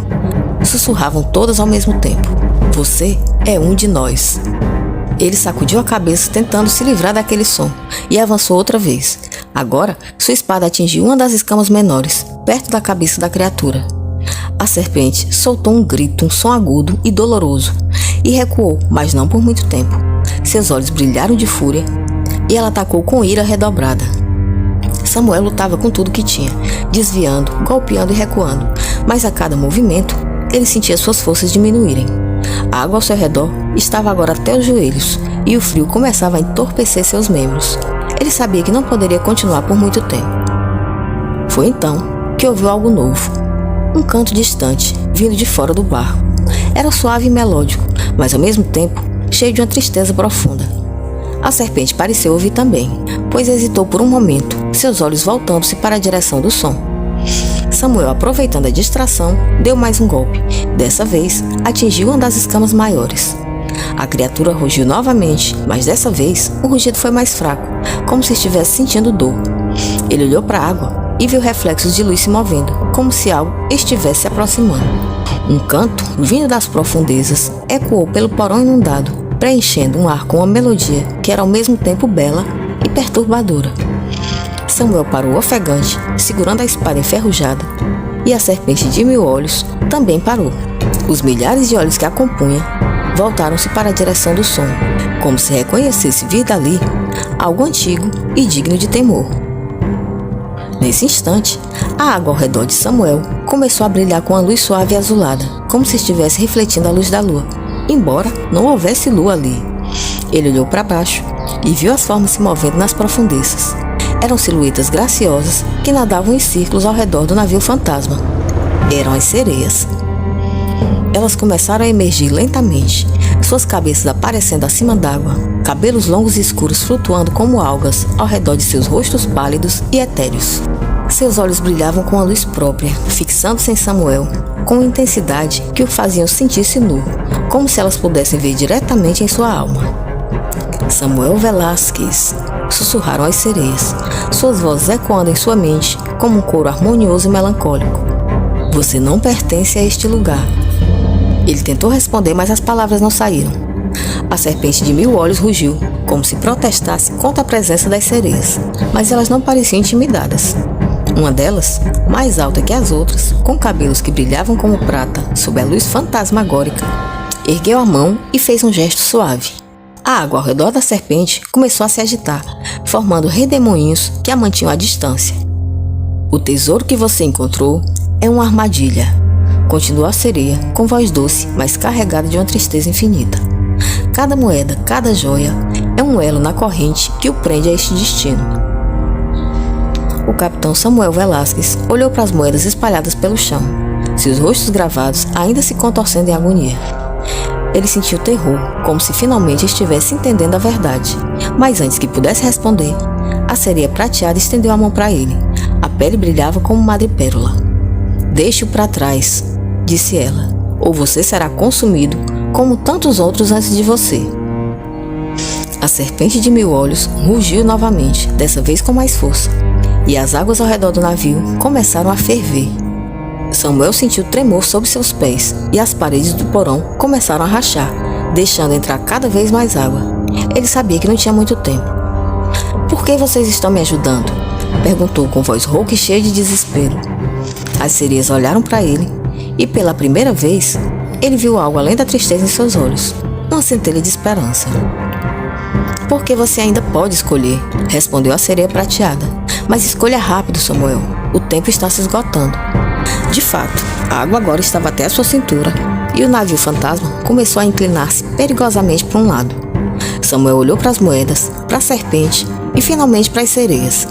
Sussurravam todas ao mesmo tempo. Você é um de nós. Ele sacudiu a cabeça tentando se livrar daquele som e avançou outra vez. Agora, sua espada atingiu uma das escamas menores, perto da cabeça da criatura. A serpente soltou um grito, um som agudo e doloroso, e recuou, mas não por muito tempo. Seus olhos brilharam de fúria e ela atacou com ira redobrada. Samuel lutava com tudo que tinha, desviando, golpeando e recuando, mas a cada movimento, ele sentia suas forças diminuírem. A água ao seu redor estava agora até os joelhos e o frio começava a entorpecer seus membros. Ele sabia que não poderia continuar por muito tempo. Foi então que ouviu algo novo. Um canto distante, vindo de fora do barco. Era suave e melódico, mas ao mesmo tempo cheio de uma tristeza profunda. A serpente pareceu ouvir também, pois hesitou por um momento, seus olhos voltando-se para a direção do som. Samuel, aproveitando a distração, deu mais um golpe. Dessa vez, atingiu uma das escamas maiores. A criatura rugiu novamente, mas dessa vez o rugido foi mais fraco, como se estivesse sentindo dor. Ele olhou para a água e viu reflexos de luz se movendo, como se algo estivesse se aproximando. Um canto, vindo das profundezas, ecoou pelo porão inundado, preenchendo um ar com uma melodia que era ao mesmo tempo bela e perturbadora. Samuel parou ofegante, segurando a espada enferrujada, e a serpente de 1000 olhos também parou. Os milhares de olhos que a compunham voltaram-se para a direção do som, como se reconhecesse vir dali algo antigo e digno de temor. Nesse instante, a água ao redor de Samuel começou a brilhar com uma luz suave e azulada, como se estivesse refletindo a luz da lua, embora não houvesse lua ali. Ele olhou para baixo e viu as formas se movendo nas profundezas. Eram silhuetas graciosas que nadavam em círculos ao redor do navio fantasma. Eram as sereias. Elas começaram a emergir lentamente, suas cabeças aparecendo acima d'água, cabelos longos e escuros flutuando como algas ao redor de seus rostos pálidos e etéreos. Seus olhos brilhavam com a luz própria, fixando-se em Samuel, com uma intensidade que o faziam sentir-se nu, como se elas pudessem ver diretamente em sua alma. Samuel Velázquez, sussurraram as sereias, suas vozes ecoando em sua mente como um coro harmonioso e melancólico. Você não pertence a este lugar. Ele tentou responder, mas as palavras não saíram. A serpente de 1000 olhos rugiu, como se protestasse contra a presença das sereias, mas elas não pareciam intimidadas. Uma delas, mais alta que as outras, com cabelos que brilhavam como prata sob a luz fantasmagórica, ergueu a mão e fez um gesto suave. A água ao redor da serpente começou a se agitar, formando redemoinhos que a mantinham à distância. O tesouro que você encontrou é uma armadilha, continuou a sereia, com voz doce, mas carregada de uma tristeza infinita. Cada moeda, cada joia, é um elo na corrente que o prende a este destino. O capitão Samuel Velázquez olhou para as moedas espalhadas pelo chão, seus rostos gravados ainda se contorcendo em agonia. Ele sentiu terror, como se finalmente estivesse entendendo a verdade. Mas antes que pudesse responder, a sereia prateada estendeu a mão para ele. A pele brilhava como madrepérola. Deixe-o para trás, disse ela, ou você será consumido como tantos outros antes de você. A serpente de 1000 olhos rugiu novamente, dessa vez com mais força, e as águas ao redor do navio começaram a ferver. Samuel sentiu tremor sob seus pés e as paredes do porão começaram a rachar, deixando entrar cada vez mais água. Ele sabia que não tinha muito tempo. Por que vocês estão me ajudando? Perguntou com voz rouca e cheia de desespero. As sereias olharam para ele e, pela primeira vez, ele viu algo além da tristeza em seus olhos, uma centelha de esperança. Porque você ainda pode escolher, respondeu a sereia prateada. Mas escolha rápido, Samuel. O tempo está se esgotando. De fato, a água agora estava até a sua cintura e o navio fantasma começou a inclinar-se perigosamente para um lado. Samuel olhou para as moedas, para a serpente e finalmente para as sereias.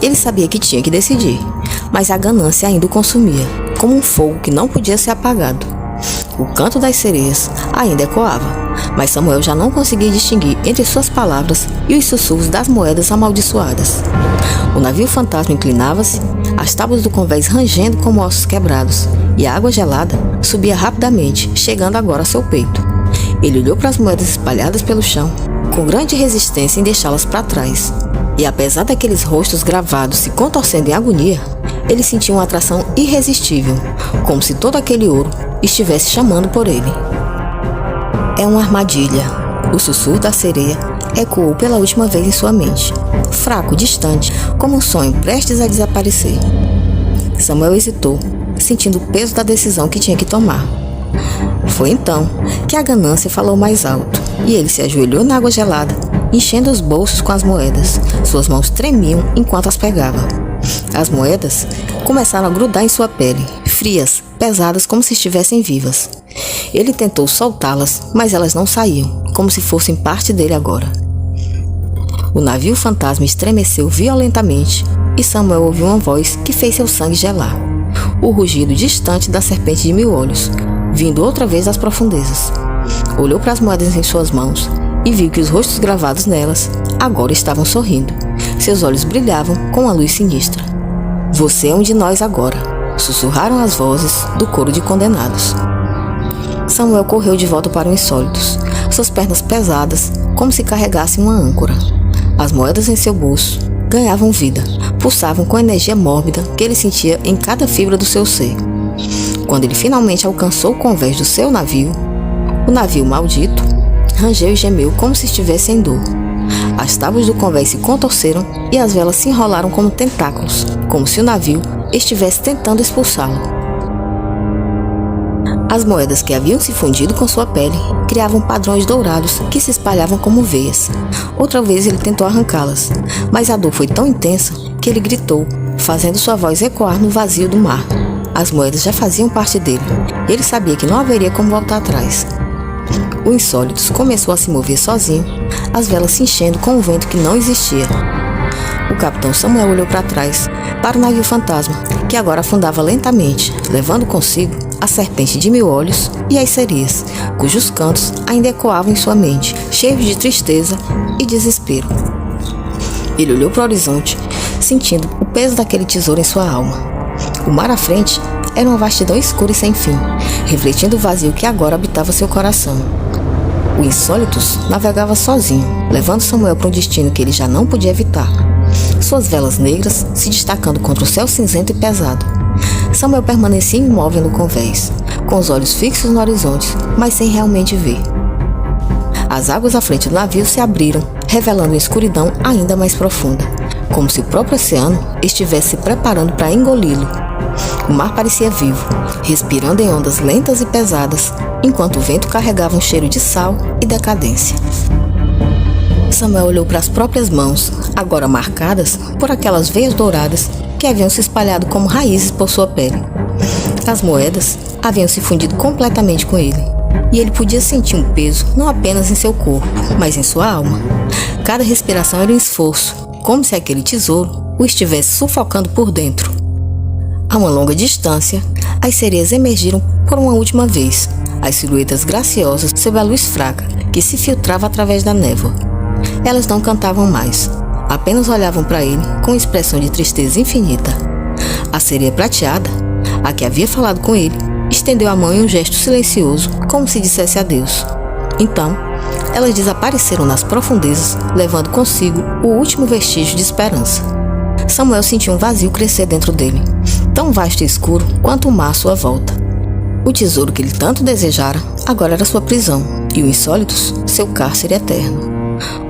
Ele sabia que tinha que decidir, mas a ganância ainda o consumia, como um fogo que não podia ser apagado. O canto das sereias ainda ecoava, mas Samuel já não conseguia distinguir entre suas palavras e os sussurros das moedas amaldiçoadas. O navio fantasma inclinava-se, as tábuas do convés rangendo como ossos quebrados, e a água gelada subia rapidamente, chegando agora ao seu peito. Ele olhou para as moedas espalhadas pelo chão, com grande resistência em deixá-las para trás. E apesar daqueles rostos gravados se contorcendo em agonia, ele sentia uma atração irresistível, como se todo aquele ouro estivesse chamando por ele. É uma armadilha. O sussurro da sereia ecoou pela última vez em sua mente, fraco, distante, como um sonho prestes a desaparecer. Samuel hesitou, sentindo o peso da decisão que tinha que tomar. Foi então que a ganância falou mais alto, e ele se ajoelhou na água gelada, enchendo os bolsos com as moedas. Suas mãos tremiam enquanto as pegava. As moedas começaram a grudar em sua pele, frias, pesadas como se estivessem vivas. Ele tentou soltá-las, mas elas não saíam, como se fossem parte dele agora. O navio fantasma estremeceu violentamente e Samuel ouviu uma voz que fez seu sangue gelar. O rugido distante da serpente de 1000 olhos, vindo outra vez das profundezas. Olhou para as moedas em suas mãos e viu que os rostos gravados nelas agora estavam sorrindo. Seus olhos brilhavam com uma luz sinistra. "Você é um de nós agora", sussurraram as vozes do coro de condenados. Samuel correu de volta para o Insólitos, suas pernas pesadas, como se carregassem uma âncora. As moedas em seu bolso ganhavam vida, pulsavam com a energia mórbida que ele sentia em cada fibra do seu ser. Quando ele finalmente alcançou o convés do seu navio, o navio maldito rangeu e gemeu como se estivesse em dor. As tábuas do convés se contorceram e as velas se enrolaram como tentáculos, como se o navio estivesse tentando expulsá-lo. As moedas que haviam se fundido com sua pele criavam padrões dourados que se espalhavam como veias. Outra vez ele tentou arrancá-las, mas a dor foi tão intensa que ele gritou, fazendo sua voz ecoar no vazio do mar. As moedas já faziam parte dele. Ele sabia que não haveria como voltar atrás. O Insólitos começou a se mover sozinho, as velas se enchendo com um vento que não existia. O capitão Samuel olhou para trás, para o navio fantasma, que agora afundava lentamente, levando consigo a serpente de 1000 olhos e as sereias, cujos cantos ainda ecoavam em sua mente, cheios de tristeza e desespero. Ele olhou para o horizonte, sentindo o peso daquele tesouro em sua alma. O mar à frente era uma vastidão escura e sem fim, refletindo o vazio que agora habitava seu coração. O Insólitos navegava sozinho, levando Samuel para um destino que ele já não podia evitar. Suas velas negras se destacando contra o céu cinzento e pesado. Samuel permanecia imóvel no convés, com os olhos fixos no horizonte, mas sem realmente ver. As águas à frente do navio se abriram, revelando uma escuridão ainda mais profunda, como se o próprio oceano estivesse se preparando para engoli-lo. O mar parecia vivo, respirando em ondas lentas e pesadas, enquanto o vento carregava um cheiro de sal e decadência. Samuel olhou para as próprias mãos, agora marcadas por aquelas veias douradas que haviam se espalhado como raízes por sua pele. As moedas haviam se fundido completamente com ele, e ele podia sentir um peso não apenas em seu corpo, mas em sua alma. Cada respiração era um esforço, como se aquele tesouro o estivesse sufocando por dentro. A uma longa distância, as sereias emergiram por uma última vez, as silhuetas graciosas sob a luz fraca que se filtrava através da névoa. Elas não cantavam mais, apenas olhavam para ele com expressão de tristeza infinita. A sereia prateada, a que havia falado com ele, estendeu a mão em um gesto silencioso, como se dissesse adeus. Então, elas desapareceram nas profundezas, levando consigo o último vestígio de esperança. Samuel sentiu um vazio crescer dentro dele, tão vasto e escuro quanto o mar à sua volta. O tesouro que ele tanto desejara agora era sua prisão, e o Insólitos, seu cárcere eterno.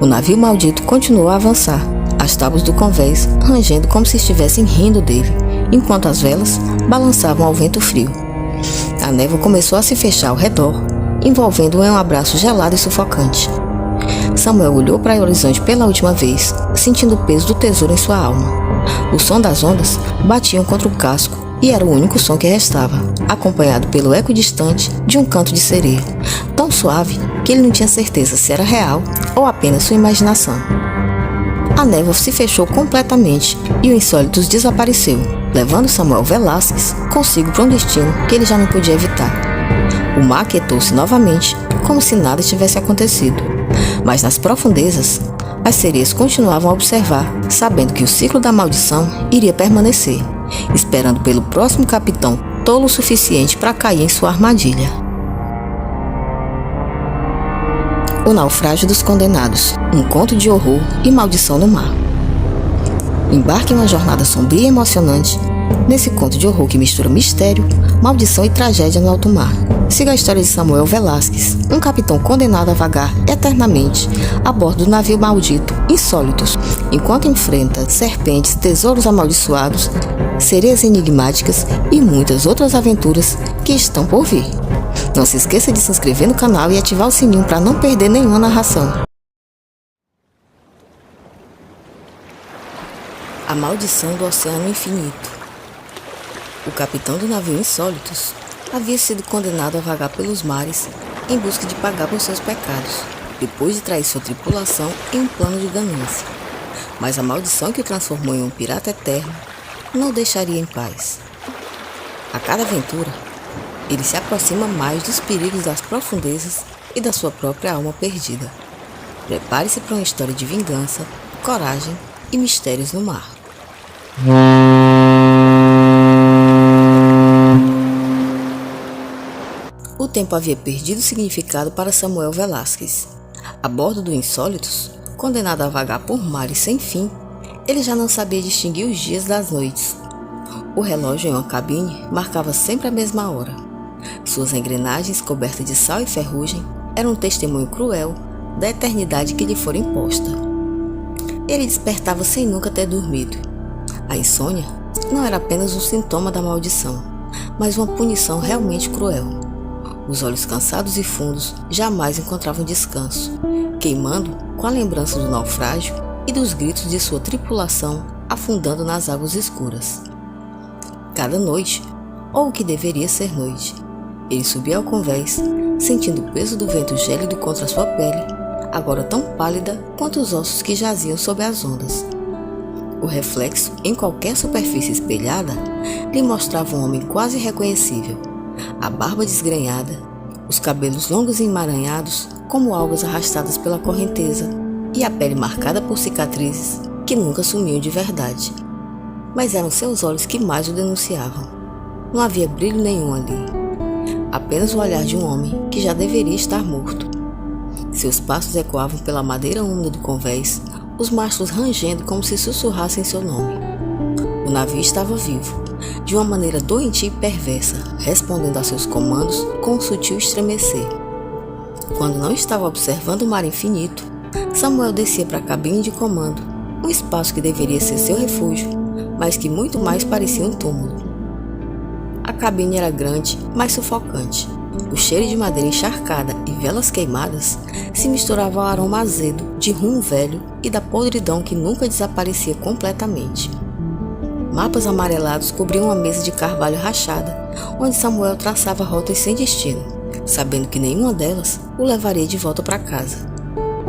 O navio maldito continuou a avançar, as tábuas do convés rangendo como se estivessem rindo dele, enquanto as velas balançavam ao vento frio. A névoa começou a se fechar ao redor, envolvendo-o em um abraço gelado e sufocante. Samuel olhou para o horizonte pela última vez, sentindo o peso do tesouro em sua alma. O som das ondas batiam contra o casco e era o único som que restava, acompanhado pelo eco distante de um canto de sereia, tão suave que ele não tinha certeza se era real ou apenas sua imaginação. A névoa se fechou completamente e o Insólitos desapareceu, levando Samuel Velázquez consigo para um destino que ele já não podia evitar. O mar aquietou-se novamente, como se nada tivesse acontecido. Mas nas profundezas, as sereias continuavam a observar, sabendo que o ciclo da maldição iria permanecer, esperando pelo próximo capitão tolo o suficiente para cair em sua armadilha. O Naufrágio dos Condenados, um conto de horror e maldição no mar. Embarque em uma jornada sombria e emocionante nesse conto de horror que mistura mistério, maldição e tragédia no alto mar. Siga a história de Samuel Velasquez, um capitão condenado a vagar eternamente a bordo do navio maldito Insólitos, enquanto enfrenta serpentes, tesouros amaldiçoados, sereias enigmáticas e muitas outras aventuras que estão por vir. Não se esqueça de se inscrever no canal e ativar o sininho para não perder nenhuma narração. A maldição do Oceano Infinito. O capitão do navio Insólitos havia sido condenado a vagar pelos mares em busca de pagar por seus pecados, depois de trair sua tripulação em um plano de ganância. Mas a maldição que o transformou em um pirata eterno não o deixaria em paz. A cada aventura, ele se aproxima mais dos perigos das profundezas e da sua própria alma perdida. Prepare-se para uma história de vingança, coragem e mistérios no mar. O tempo havia perdido significado para Samuel Velasquez. A bordo do Insólitos, condenado a vagar por mares sem fim, ele já não sabia distinguir os dias das noites. O relógio em uma cabine marcava sempre a mesma hora. Suas engrenagens cobertas de sal e ferrugem eram um testemunho cruel da eternidade que lhe fora imposta. Ele despertava sem nunca ter dormido. A insônia não era apenas um sintoma da maldição, mas uma punição realmente cruel. Os olhos cansados e fundos jamais encontravam descanso, queimando com a lembrança do naufrágio e dos gritos de sua tripulação afundando nas águas escuras. Cada noite, ou o que deveria ser noite, ele subia ao convés, sentindo o peso do vento gélido contra sua pele, agora tão pálida quanto os ossos que jaziam sob as ondas. O reflexo em qualquer superfície espelhada lhe mostrava um homem quase irreconhecível, a barba desgrenhada, os cabelos longos e emaranhados como algas arrastadas pela correnteza e a pele marcada por cicatrizes que nunca sumiam de verdade. Mas eram seus olhos que mais o denunciavam. Não havia brilho nenhum ali, apenas o olhar de um homem que já deveria estar morto. Seus passos ecoavam pela madeira úmida do convés, os mastros rangendo como se sussurrassem seu nome. O navio estava vivo, de uma maneira doentia e perversa, respondendo a seus comandos com um sutil estremecer. Quando não estava observando o mar infinito, Samuel descia para a cabine de comando, um espaço que deveria ser seu refúgio, mas que muito mais parecia um túmulo. A cabine era grande, mas sufocante. O cheiro de madeira encharcada e velas queimadas se misturava ao aroma azedo de rum velho e da podridão que nunca desaparecia completamente. Mapas amarelados cobriam uma mesa de carvalho rachada, onde Samuel traçava rotas sem destino, sabendo que nenhuma delas o levaria de volta para casa.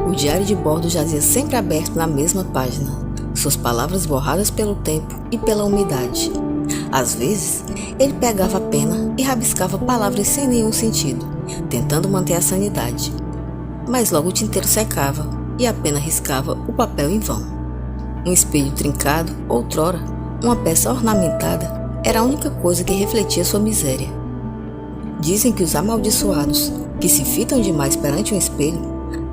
O diário de bordo jazia sempre aberto na mesma página, suas palavras borradas pelo tempo e pela umidade. Às vezes, ele pegava a pena e rabiscava palavras sem nenhum sentido, tentando manter a sanidade. Mas logo o tinteiro secava e a pena riscava o papel em vão. Um espelho trincado, outrora, uma peça ornamentada, era a única coisa que refletia sua miséria. Dizem que os amaldiçoados, que se fitam demais perante um espelho,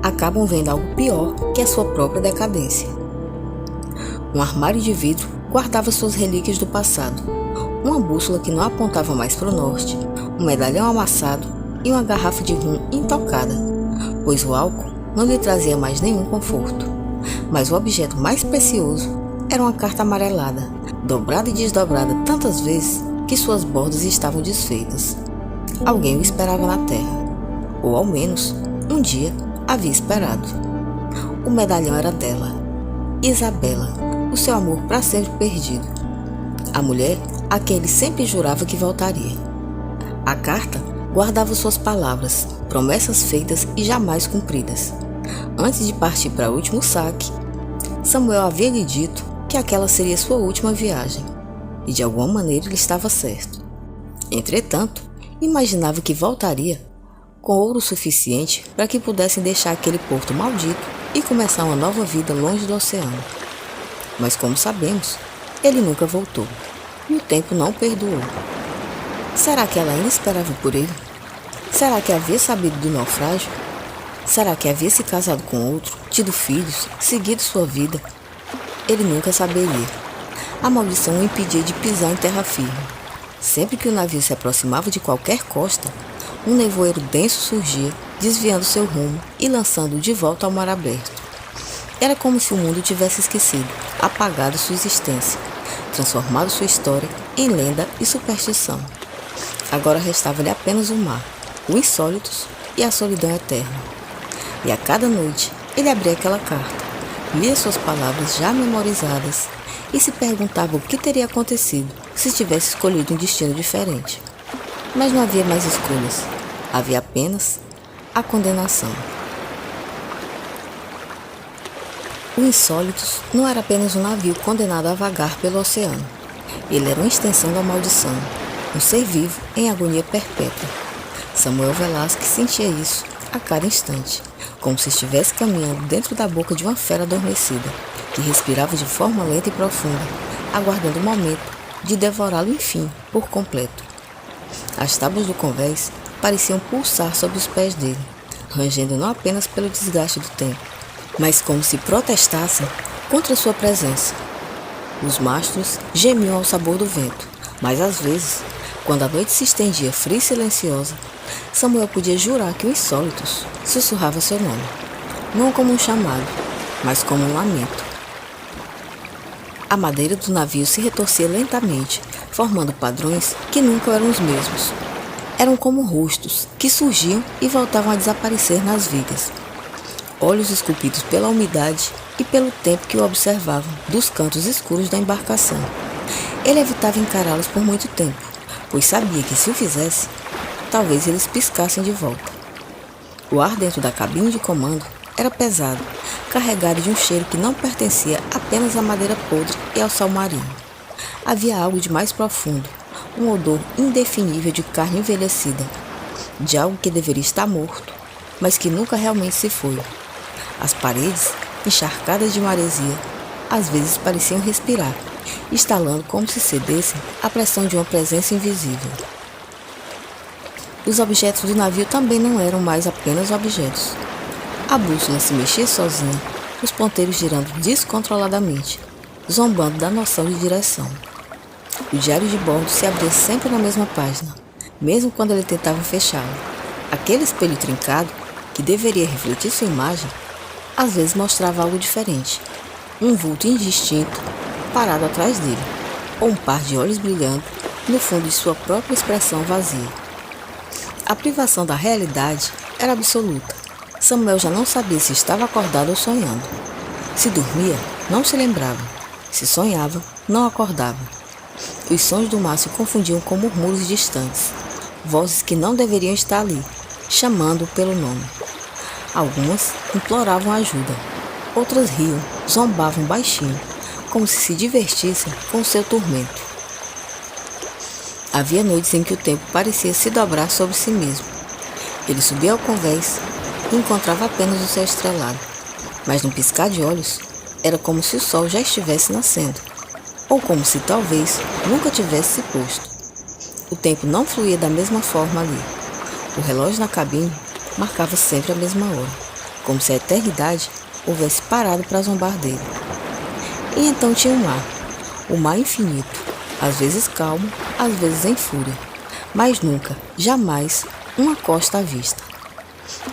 acabam vendo algo pior que a sua própria decadência. Um armário de vidro guardava suas relíquias do passado, uma bússola que não apontava mais para o norte, um medalhão amassado e uma garrafa de rum intocada, pois o álcool não lhe trazia mais nenhum conforto. Mas o objeto mais precioso era uma carta amarelada, dobrada e desdobrada tantas vezes que suas bordas estavam desfeitas. Alguém o esperava na terra, ou ao menos, um dia havia esperado. O medalhão era dela, Isabela, o seu amor para sempre perdido, a mulher a quem ele sempre jurava que voltaria. A carta guardava suas palavras, promessas feitas e jamais cumpridas. Antes de partir para o último saque, Samuel havia lhe dito que aquela seria sua última viagem, e de alguma maneira ele estava certo. Entretanto, imaginava que voltaria com ouro suficiente para que pudessem deixar aquele porto maldito e começar uma nova vida longe do oceano. Mas como sabemos, ele nunca voltou, e o tempo não o perdoou. Será que ela ainda esperava por ele? Será que havia sabido do naufrágio? Será que havia se casado com outro, tido filhos, seguido sua vida? Ele nunca saberia. A maldição o impedia de pisar em terra firme. Sempre que o navio se aproximava de qualquer costa, um nevoeiro denso surgia, desviando seu rumo e lançando-o de volta ao mar aberto. Era como se o mundo tivesse esquecido, apagado sua existência, transformado sua história em lenda e superstição. Agora restava-lhe apenas o mar, o insólitos e a solidão eterna. E a cada noite ele abria aquela carta, lia suas palavras já memorizadas e se perguntava o que teria acontecido se tivesse escolhido um destino diferente. Mas não havia mais escolhas, havia apenas a condenação. O Insólitos não era apenas um navio condenado a vagar pelo oceano. Ele era uma extensão da maldição, um ser vivo em agonia perpétua. Samuel Velasquez sentia isso a cada instante, como se estivesse caminhando dentro da boca de uma fera adormecida, que respirava de forma lenta e profunda, aguardando o momento de devorá-lo enfim, por completo. As tábuas do convés pareciam pulsar sob os pés dele, rangendo não apenas pelo desgaste do tempo, mas como se protestassem contra sua presença. Os mastros gemiam ao sabor do vento, mas às vezes, quando a noite se estendia fria e silenciosa, Samuel podia jurar que o Insólitos sussurrava seu nome, não como um chamado, mas como um lamento. A madeira do navio se retorcia lentamente, formando padrões que nunca eram os mesmos. Eram como rostos que surgiam e voltavam a desaparecer nas vigas. Olhos esculpidos pela umidade e pelo tempo que o observavam dos cantos escuros da embarcação. Ele evitava encará-los por muito tempo, pois sabia que se o fizesse, talvez eles piscassem de volta. O ar dentro da cabine de comando era pesado, carregado de um cheiro que não pertencia apenas à madeira podre e ao sal marinho. Havia algo de mais profundo, um odor indefinível de carne envelhecida, de algo que deveria estar morto, mas que nunca realmente se foi. As paredes, encharcadas de maresia, às vezes pareciam respirar, estalando como se cedessem à pressão de uma presença invisível. Os objetos do navio também não eram mais apenas objetos. A bússola se mexia sozinha, os ponteiros girando descontroladamente, zombando da noção de direção. O diário de bordo se abria sempre na mesma página, mesmo quando ele tentava fechá-lo. Aquele espelho trincado, que deveria refletir sua imagem, às vezes mostrava algo diferente. Um vulto indistinto parado atrás dele, ou um par de olhos brilhando no fundo de sua própria expressão vazia. A privação da realidade era absoluta. Samuel já não sabia se estava acordado ou sonhando. Se dormia, não se lembrava. Se sonhava, não acordava. Os sons do mar se confundiam com murmúrios distantes, vozes que não deveriam estar ali, chamando-o pelo nome. Algumas imploravam ajuda, outras riam, zombavam baixinho, como se divertissem com seu tormento. Havia noites em que o tempo parecia se dobrar sobre si mesmo. Ele subia ao convés e encontrava apenas o céu estrelado, mas num piscar de olhos, era como se o sol já estivesse nascendo, ou como se talvez nunca tivesse se posto. O tempo não fluía da mesma forma ali. O relógio na cabine marcava sempre a mesma hora, como se a eternidade houvesse parado para zombar dele. E então tinha o mar infinito, às vezes calmo, às vezes em fúria, mas nunca, jamais, uma costa à vista.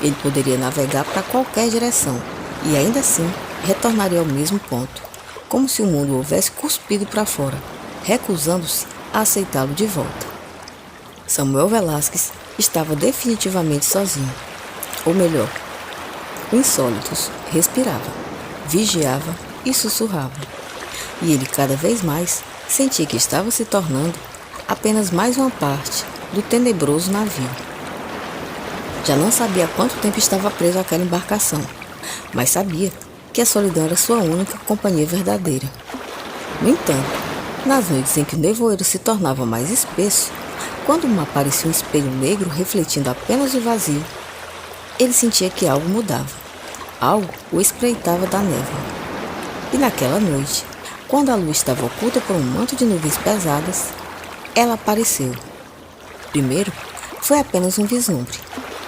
Ele poderia navegar para qualquer direção e ainda assim retornaria ao mesmo ponto, como se o mundo o houvesse cuspido para fora, recusando-se a aceitá-lo de volta. Samuel Velasquez estava definitivamente sozinho, ou melhor, o Insólitos respirava, vigiava e sussurrava, e ele cada vez mais sentia que estava se tornando apenas mais uma parte do tenebroso navio. Já não sabia há quanto tempo estava preso àquela embarcação, mas sabia que a solidão era sua única companhia verdadeira. No entanto, nas noites em que o nevoeiro se tornava mais espesso, quando o mar parecia um espelho negro refletindo apenas o vazio, ele sentia que algo mudava. Algo o espreitava da névoa. E naquela noite, quando a lua estava oculta por um manto de nuvens pesadas, ela apareceu. Primeiro, foi apenas um vislumbre.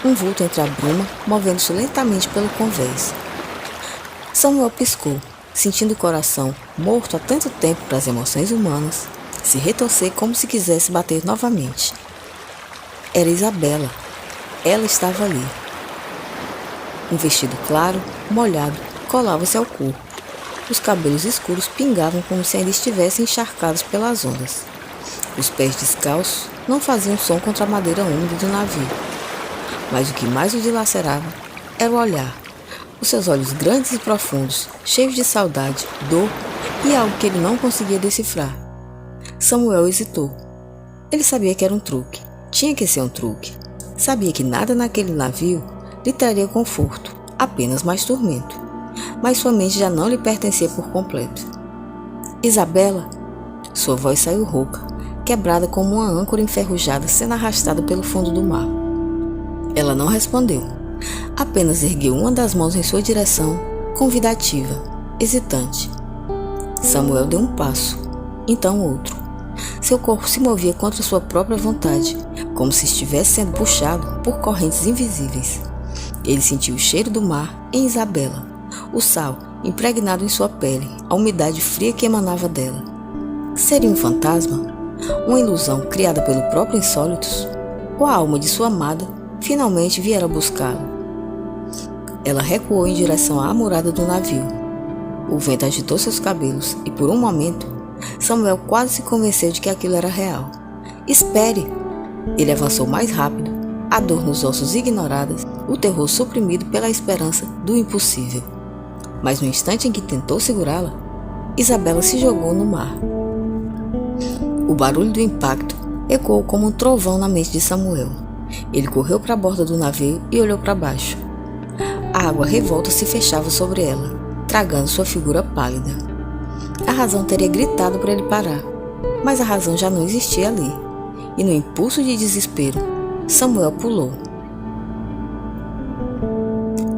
um vulto entre a bruma, movendo-se lentamente pelo convés. Samuel piscou, sentindo o coração, morto há tanto tempo para as emoções humanas, se retorcer como se quisesse bater novamente. Era Isabela. Ela estava ali. Um vestido claro, molhado, colava-se ao corpo. Os cabelos escuros pingavam como se ainda estivessem encharcados pelas ondas. Os pés descalços não faziam som contra a madeira úmida do navio. Mas o que mais o dilacerava era o olhar. Os seus olhos grandes e profundos, cheios de saudade, dor e algo que ele não conseguia decifrar. Samuel hesitou. Ele sabia que era um truque. Tinha que ser um truque. Sabia que nada naquele navio lhe traria conforto, apenas mais tormento. Mas sua mente já não lhe pertencia por completo. Isabela? Sua voz saiu rouca, quebrada como uma âncora enferrujada sendo arrastada pelo fundo do mar. Ela não respondeu. Apenas ergueu uma das mãos em sua direção, convidativa, hesitante. Samuel deu um passo, então outro. Seu corpo se movia contra sua própria vontade, como se estivesse sendo puxado por correntes invisíveis. Ele sentiu o cheiro do mar em Isabela, o sal impregnado em sua pele, a umidade fria que emanava dela. Seria um fantasma? Uma ilusão criada pelo próprio Insólitos? Ou a alma de sua amada finalmente viera buscá-lo? Ela recuou em direção à amurada do navio. O vento agitou seus cabelos e, por um momento, Samuel quase se convenceu de que aquilo era real. Espere! Ele avançou mais rápido, a dor nos ossos ignoradas, o terror suprimido pela esperança do impossível. Mas no instante em que tentou segurá-la, Isabela se jogou no mar. O barulho do impacto ecoou como um trovão na mente de Samuel. Ele correu para a borda do navio e olhou para baixo. A água revolta se fechava sobre ela, tragando sua figura pálida. A razão teria gritado para ele parar, mas a razão já não existia ali. E no impulso de desespero, Samuel pulou.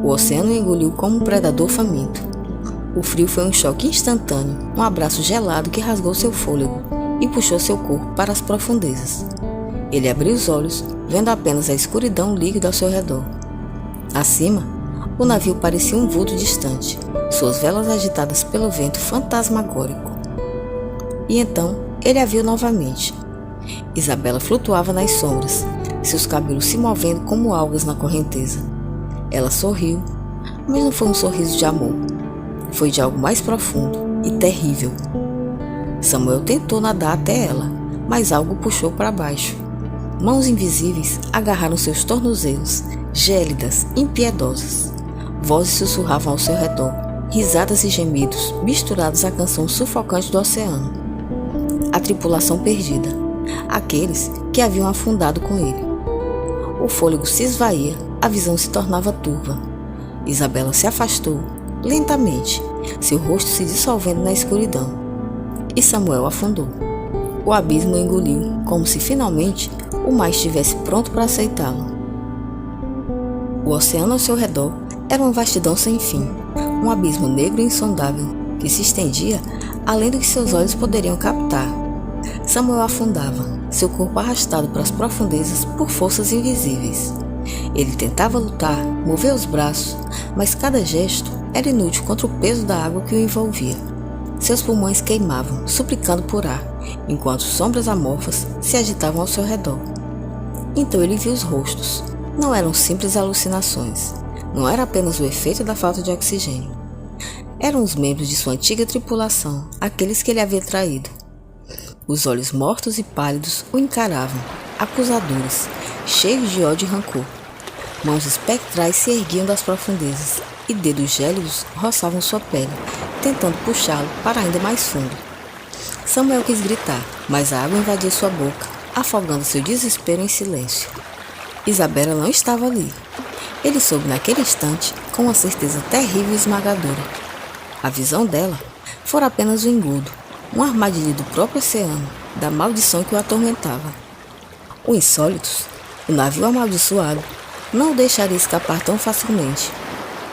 O oceano o engoliu como um predador faminto. O frio foi um choque instantâneo, um abraço gelado que rasgou seu fôlego e puxou seu corpo para as profundezas. Ele abriu os olhos, vendo apenas a escuridão líquida ao seu redor. Acima, o navio parecia um vulto distante, suas velas agitadas pelo vento fantasmagórico. E então, ele a viu novamente. Isabela flutuava nas sombras, seus cabelos se movendo como algas na correnteza. Ela sorriu, mas não foi um sorriso de amor. Foi de algo mais profundo e terrível. Samuel tentou nadar até ela, mas algo o puxou para baixo. Mãos invisíveis agarraram seus tornozelos, gélidas, impiedosas. Vozes sussurravam ao seu redor, risadas e gemidos misturados à canção sufocante do oceano. A tripulação perdida, aqueles que haviam afundado com ele. O fôlego se esvaía, a visão se tornava turva. Isabela se afastou, lentamente, seu rosto se dissolvendo na escuridão. E Samuel afundou. O abismo o engoliu, como se finalmente o mar estivesse pronto para aceitá-lo. O oceano ao seu redor era uma vastidão sem fim, um abismo negro e insondável que se estendia além do que seus olhos poderiam captar. Samuel afundava, seu corpo arrastado para as profundezas por forças invisíveis. Ele tentava lutar, mover os braços, mas cada gesto era inútil contra o peso da água que o envolvia. Seus pulmões queimavam, suplicando por ar, enquanto sombras amorfas se agitavam ao seu redor. Então ele viu os rostos. Não eram simples alucinações. Não era apenas o efeito da falta de oxigênio. Eram os membros de sua antiga tripulação, aqueles que ele havia traído. Os olhos mortos e pálidos o encaravam, acusadores, cheios de ódio e rancor. Mãos espectrais se erguiam das profundezas e dedos gélidos roçavam sua pele, tentando puxá-lo para ainda mais fundo. Samuel quis gritar, mas a água invadiu sua boca, afogando seu desespero em silêncio. Isabela não estava ali. Ele soube naquele instante com uma certeza terrível e esmagadora. A visão dela fora apenas um engodo, uma armadilha do próprio oceano, da maldição que o atormentava. O Insólitos, o navio amaldiçoado, não o deixaria escapar tão facilmente.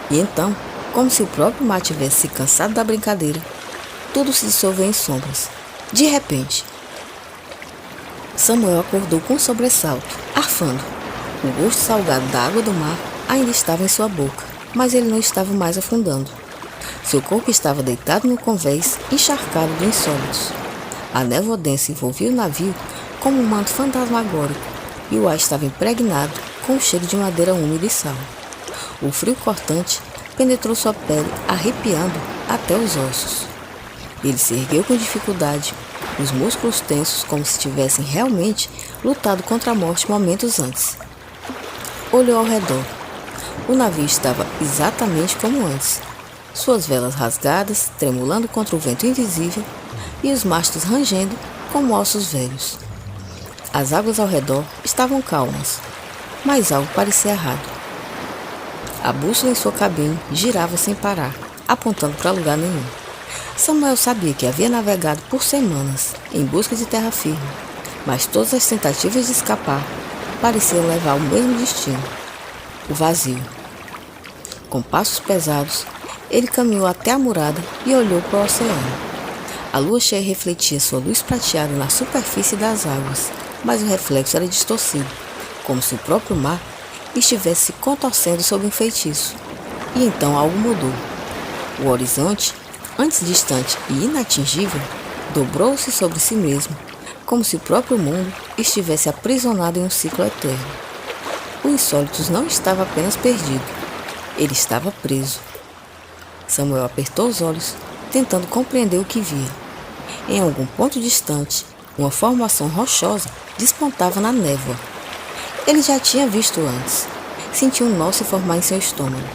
E então, como se o próprio mar tivesse se cansado da brincadeira, tudo se dissolveu em sombras. De repente, Samuel acordou com um sobressalto, arfando. O gosto salgado da água do mar ainda estava em sua boca, mas ele não estava mais afundando. Seu corpo estava deitado no convés, encharcado de insólitos. A névoa densa envolvia o navio como um manto fantasmagórico, e o ar estava impregnado com o cheiro de madeira úmida e sal. O frio cortante penetrou sua pele, arrepiando até os ossos. Ele se ergueu com dificuldade, os músculos tensos como se tivessem realmente lutado contra a morte momentos antes. Olhou ao redor. O navio estava exatamente como antes. Suas velas rasgadas, tremulando contra o vento invisível, e os mastros rangendo como ossos velhos. As águas ao redor estavam calmas, mas algo parecia errado. A bússola em sua cabine girava sem parar, apontando para lugar nenhum. Samuel sabia que havia navegado por semanas em busca de terra firme, mas todas as tentativas de escapar pareciam levar ao mesmo destino, o vazio. Com passos pesados, ele caminhou até a murada e olhou para o oceano. A lua cheia refletia sua luz prateada na superfície das águas, mas o reflexo era distorcido, como se o próprio mar estivesse se contorcendo sob um feitiço. E então algo mudou. O horizonte, antes distante e inatingível, dobrou-se sobre si mesmo, como se o próprio mundo estivesse aprisionado em um ciclo eterno. O Insólitos não estava apenas perdido, ele estava preso. Samuel apertou os olhos, tentando compreender o que via. Em algum ponto distante, uma formação rochosa despontava na névoa. Ele já tinha visto antes. Sentiu um nó se formar em seu estômago.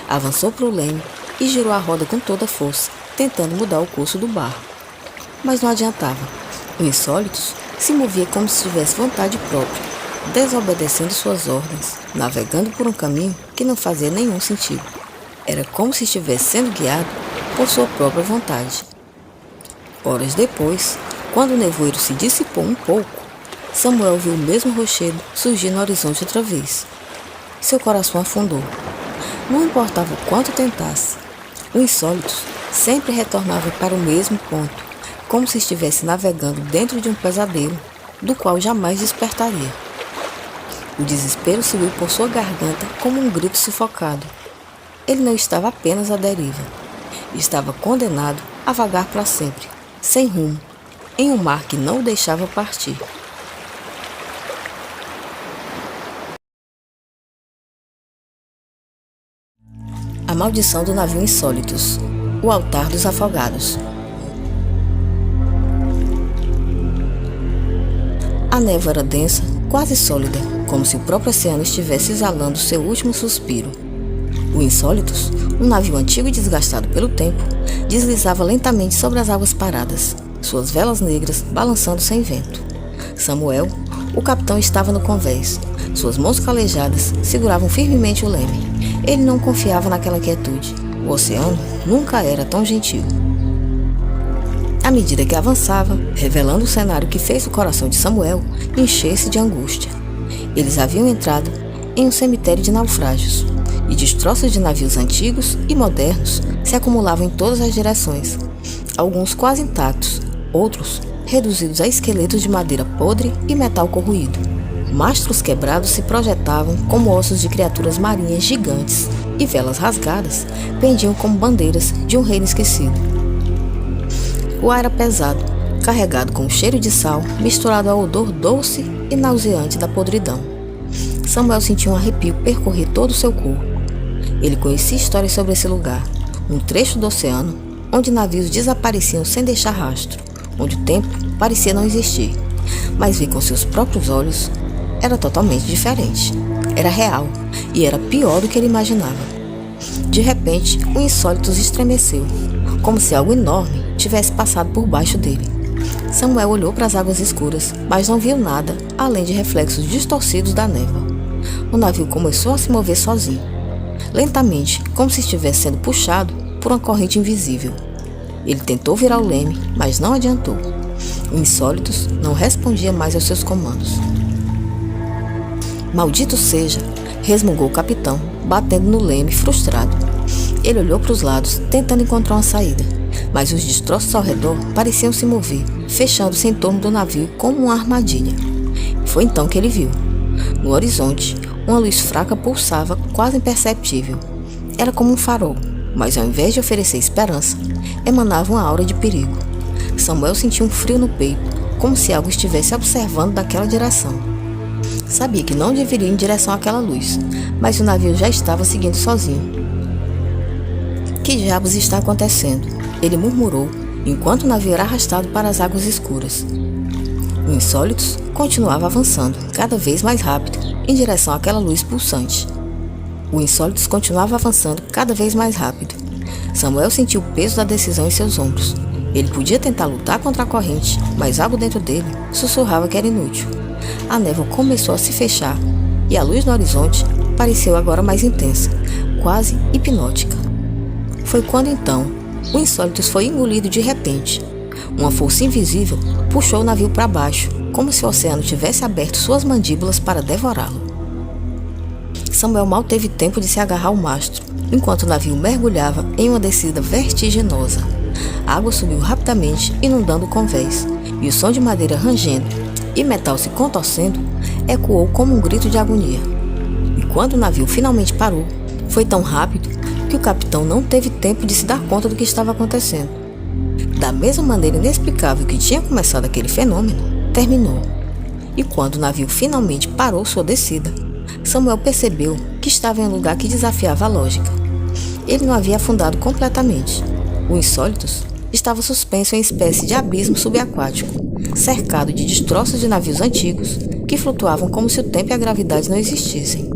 Avançou para o leme e girou a roda com toda a força, tentando mudar o curso do barco. Mas não adiantava. O Insólitos se movia como se tivesse vontade própria, desobedecendo suas ordens, navegando por um caminho que não fazia nenhum sentido. Era como se estivesse sendo guiado por sua própria vontade. Horas depois, quando o nevoeiro se dissipou um pouco, Samuel viu o mesmo rochedo surgir no horizonte outra vez. Seu coração afundou. Não importava o quanto tentasse, o Insólitos sempre retornava para o mesmo ponto, como se estivesse navegando dentro de um pesadelo, do qual jamais despertaria. O desespero subiu por sua garganta como um grito sufocado. Ele não estava apenas à deriva. Estava condenado a vagar para sempre, sem rumo, em um mar que não o deixava partir. A maldição do navio Insólitos. O altar dos afogados. A névoa era densa, quase sólida, como se o próprio oceano estivesse exalando seu último suspiro. O Insólitos, um navio antigo e desgastado pelo tempo, deslizava lentamente sobre as águas paradas, suas velas negras balançando sem vento. Samuel, o capitão, estava no convés. Suas mãos calejadas seguravam firmemente o leme. Ele não confiava naquela quietude. O oceano nunca era tão gentil. À medida que avançava, revelando o cenário que fez o coração de Samuel encher-se de angústia. Eles haviam entrado em um cemitério de naufrágios, e destroços de navios antigos e modernos se acumulavam em todas as direções, alguns quase intactos, outros reduzidos a esqueletos de madeira podre e metal corroído. Mastros quebrados se projetavam como ossos de criaturas marinhas gigantes, e velas rasgadas pendiam como bandeiras de um reino esquecido. O ar era pesado, carregado com o cheiro de sal misturado ao odor doce e nauseante da podridão. Samuel sentiu um arrepio percorrer todo o seu corpo. Ele conhecia histórias sobre esse lugar, um trecho do oceano onde navios desapareciam sem deixar rastro, onde o tempo parecia não existir. Mas ver com seus próprios olhos era totalmente diferente. Era real e era pior do que ele imaginava. De repente, o Insólitos estremeceu, como se algo enorme tivesse passado por baixo dele. Samuel olhou para as águas escuras, mas não viu nada além de reflexos distorcidos da névoa. O navio começou a se mover sozinho, lentamente, como se estivesse sendo puxado por uma corrente invisível. Ele tentou virar o leme, mas não adiantou. O Insólitos não respondia mais aos seus comandos. Maldito seja, resmungou o capitão, batendo no leme, frustrado. Ele olhou para os lados, tentando encontrar uma saída, mas os destroços ao redor pareciam se mover, fechando-se em torno do navio como uma armadilha. Foi então que ele viu. No horizonte, Uma luz fraca pulsava, quase imperceptível. Era como um farol, mas ao invés de oferecer esperança, emanava uma aura de perigo. Samuel sentiu um frio no peito, como se algo estivesse observando daquela direção. Sabia que não deveria ir em direção àquela luz, mas o navio já estava seguindo sozinho. Que diabos está acontecendo? Ele murmurou, enquanto o navio era arrastado para as águas escuras. O Insólitos continuava avançando, cada vez mais rápido, em direção àquela luz pulsante. O Insólitos continuava avançando cada vez mais rápido. Samuel sentiu o peso da decisão em seus ombros. Ele podia tentar lutar contra a corrente, mas algo dentro dele sussurrava que era inútil. A névoa começou a se fechar e a luz no horizonte pareceu agora mais intensa, quase hipnótica. Foi quando então o Insólitos foi engolido de repente. Uma força invisível puxou o navio para baixo, como se o oceano tivesse aberto suas mandíbulas para devorá-lo. Samuel mal teve tempo de se agarrar ao mastro, enquanto o navio mergulhava em uma descida vertiginosa. A água subiu rapidamente, inundando o convés, e o som de madeira rangendo e metal se contorcendo ecoou como um grito de agonia. E quando o navio finalmente parou, foi tão rápido que o capitão não teve tempo de se dar conta do que estava acontecendo. Da mesma maneira inexplicável que tinha começado aquele fenômeno, terminou. E quando o navio finalmente parou sua descida, Samuel percebeu que estava em um lugar que desafiava a lógica. Ele não havia afundado completamente. O Insólitos estava suspenso em uma espécie de abismo subaquático, cercado de destroços de navios antigos que flutuavam como se o tempo e a gravidade não existissem.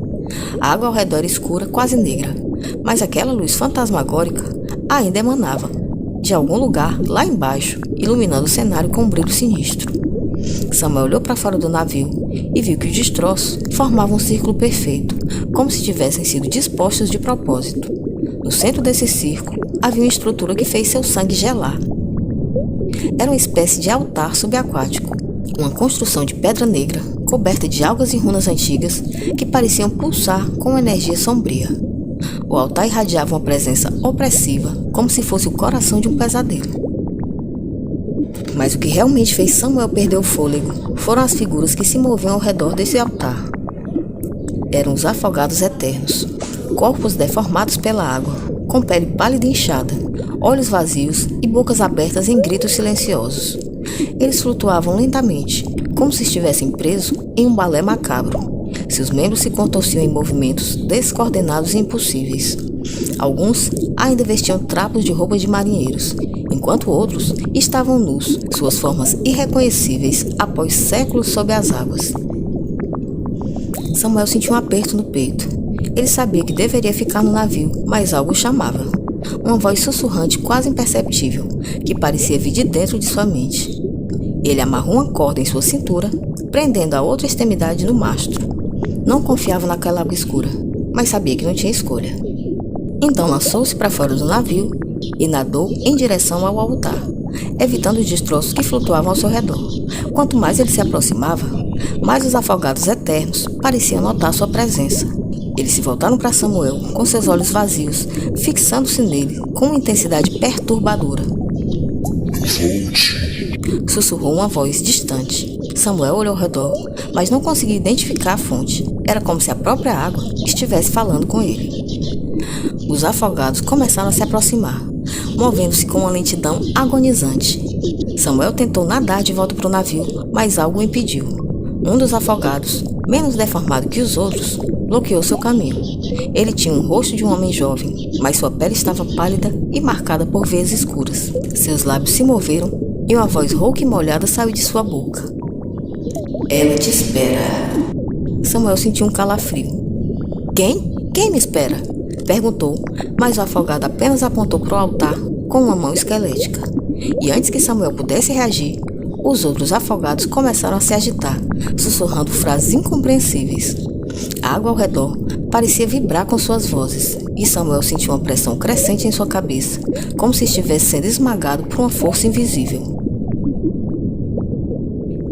A água ao redor era escura, quase negra, mas aquela luz fantasmagórica ainda emanava de algum lugar lá embaixo, iluminando o cenário com um brilho sinistro. Samuel olhou para fora do navio e viu que os destroços formavam um círculo perfeito, como se tivessem sido dispostos de propósito. No centro desse círculo havia uma estrutura que fez seu sangue gelar. Era uma espécie de altar subaquático, uma construção de pedra negra, coberta de algas e runas antigas que pareciam pulsar com uma energia sombria. O altar irradiava uma presença opressiva, como se fosse o coração de um pesadelo. Mas o que realmente fez Samuel perder o fôlego foram as figuras que se moviam ao redor desse altar. Eram os afogados eternos, corpos deformados pela água, com pele pálida e inchada, olhos vazios e bocas abertas em gritos silenciosos. Eles flutuavam lentamente, como se estivessem presos em um balé macabro. Seus membros se contorciam em movimentos descoordenados e impossíveis. Alguns ainda vestiam trapos de roupa de marinheiros, enquanto outros estavam nus, suas formas irreconhecíveis após séculos sob as águas. Samuel sentiu um aperto no peito. Ele sabia que deveria ficar no navio, mas algo o chamava. Uma voz sussurrante quase imperceptível, que parecia vir de dentro de sua mente. Ele amarrou uma corda em sua cintura, prendendo a outra extremidade no mastro. Não confiava naquela água escura, mas sabia que não tinha escolha. Então lançou-se para fora do navio e nadou em direção ao altar, evitando os destroços que flutuavam ao seu redor. Quanto mais ele se aproximava, mais os afogados eternos pareciam notar sua presença. Eles se voltaram para Samuel, com seus olhos vazios, fixando-se nele com uma intensidade perturbadora.
Volte!
Sussurrou uma voz distante. Samuel olhou ao redor, mas não conseguia identificar a fonte. Era como se a própria água estivesse falando com ele. Os afogados começaram a se aproximar, movendo-se com uma lentidão agonizante. Samuel tentou nadar de volta para o navio, mas algo o impediu. Um dos afogados, menos deformado que os outros, bloqueou seu caminho. Ele tinha um rosto de um homem jovem, mas sua pele estava pálida e marcada por veias escuras. Seus lábios se moveram e uma voz rouca e molhada saiu de sua boca.
Ela te espera.
Samuel sentiu um calafrio. Quem? Quem me espera? Perguntou, mas o afogado apenas apontou para o altar com uma mão esquelética. E antes que Samuel pudesse reagir, os outros afogados começaram a se agitar, sussurrando frases incompreensíveis. A água ao redor parecia vibrar com suas vozes, e Samuel sentiu uma pressão crescente em sua cabeça, como se estivesse sendo esmagado por uma força invisível.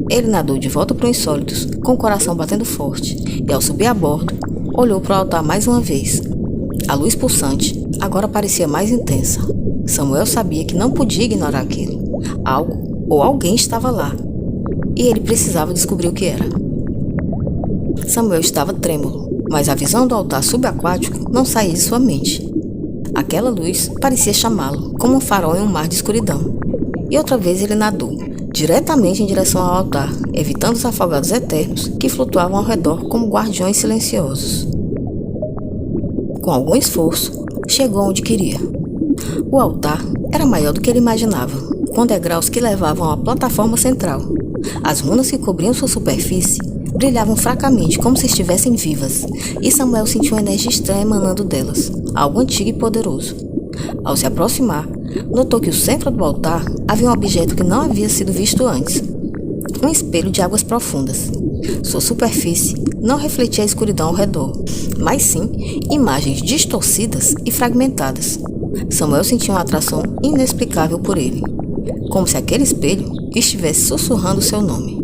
Ele nadou de volta para o Insólitos, com o coração batendo forte, e ao subir a bordo, olhou para o altar mais uma vez. A luz pulsante agora parecia mais intensa. Samuel sabia que não podia ignorar aquilo. Algo ou alguém estava lá, e ele precisava descobrir o que era. Samuel estava trêmulo. mas a visão do altar subaquático não saía de sua mente. Aquela luz parecia chamá-lo, como um farol em um mar de escuridão. E outra vez ele nadou, diretamente em direção ao altar, evitando os afogados eternos que flutuavam ao redor como guardiões silenciosos. Com algum esforço, chegou onde queria. O altar era maior do que ele imaginava, com degraus que levavam à plataforma central. As runas que cobriam sua superfície brilhavam fracamente como se estivessem vivas, e Samuel sentiu uma energia estranha emanando delas, algo antigo e poderoso. Ao se aproximar, notou que no centro do altar havia um objeto que não havia sido visto antes. Um espelho de águas profundas. Sua superfície não refletia a escuridão ao redor, mas sim imagens distorcidas e fragmentadas. Samuel sentiu uma atração inexplicável por ele, como se aquele espelho estivesse sussurrando seu nome.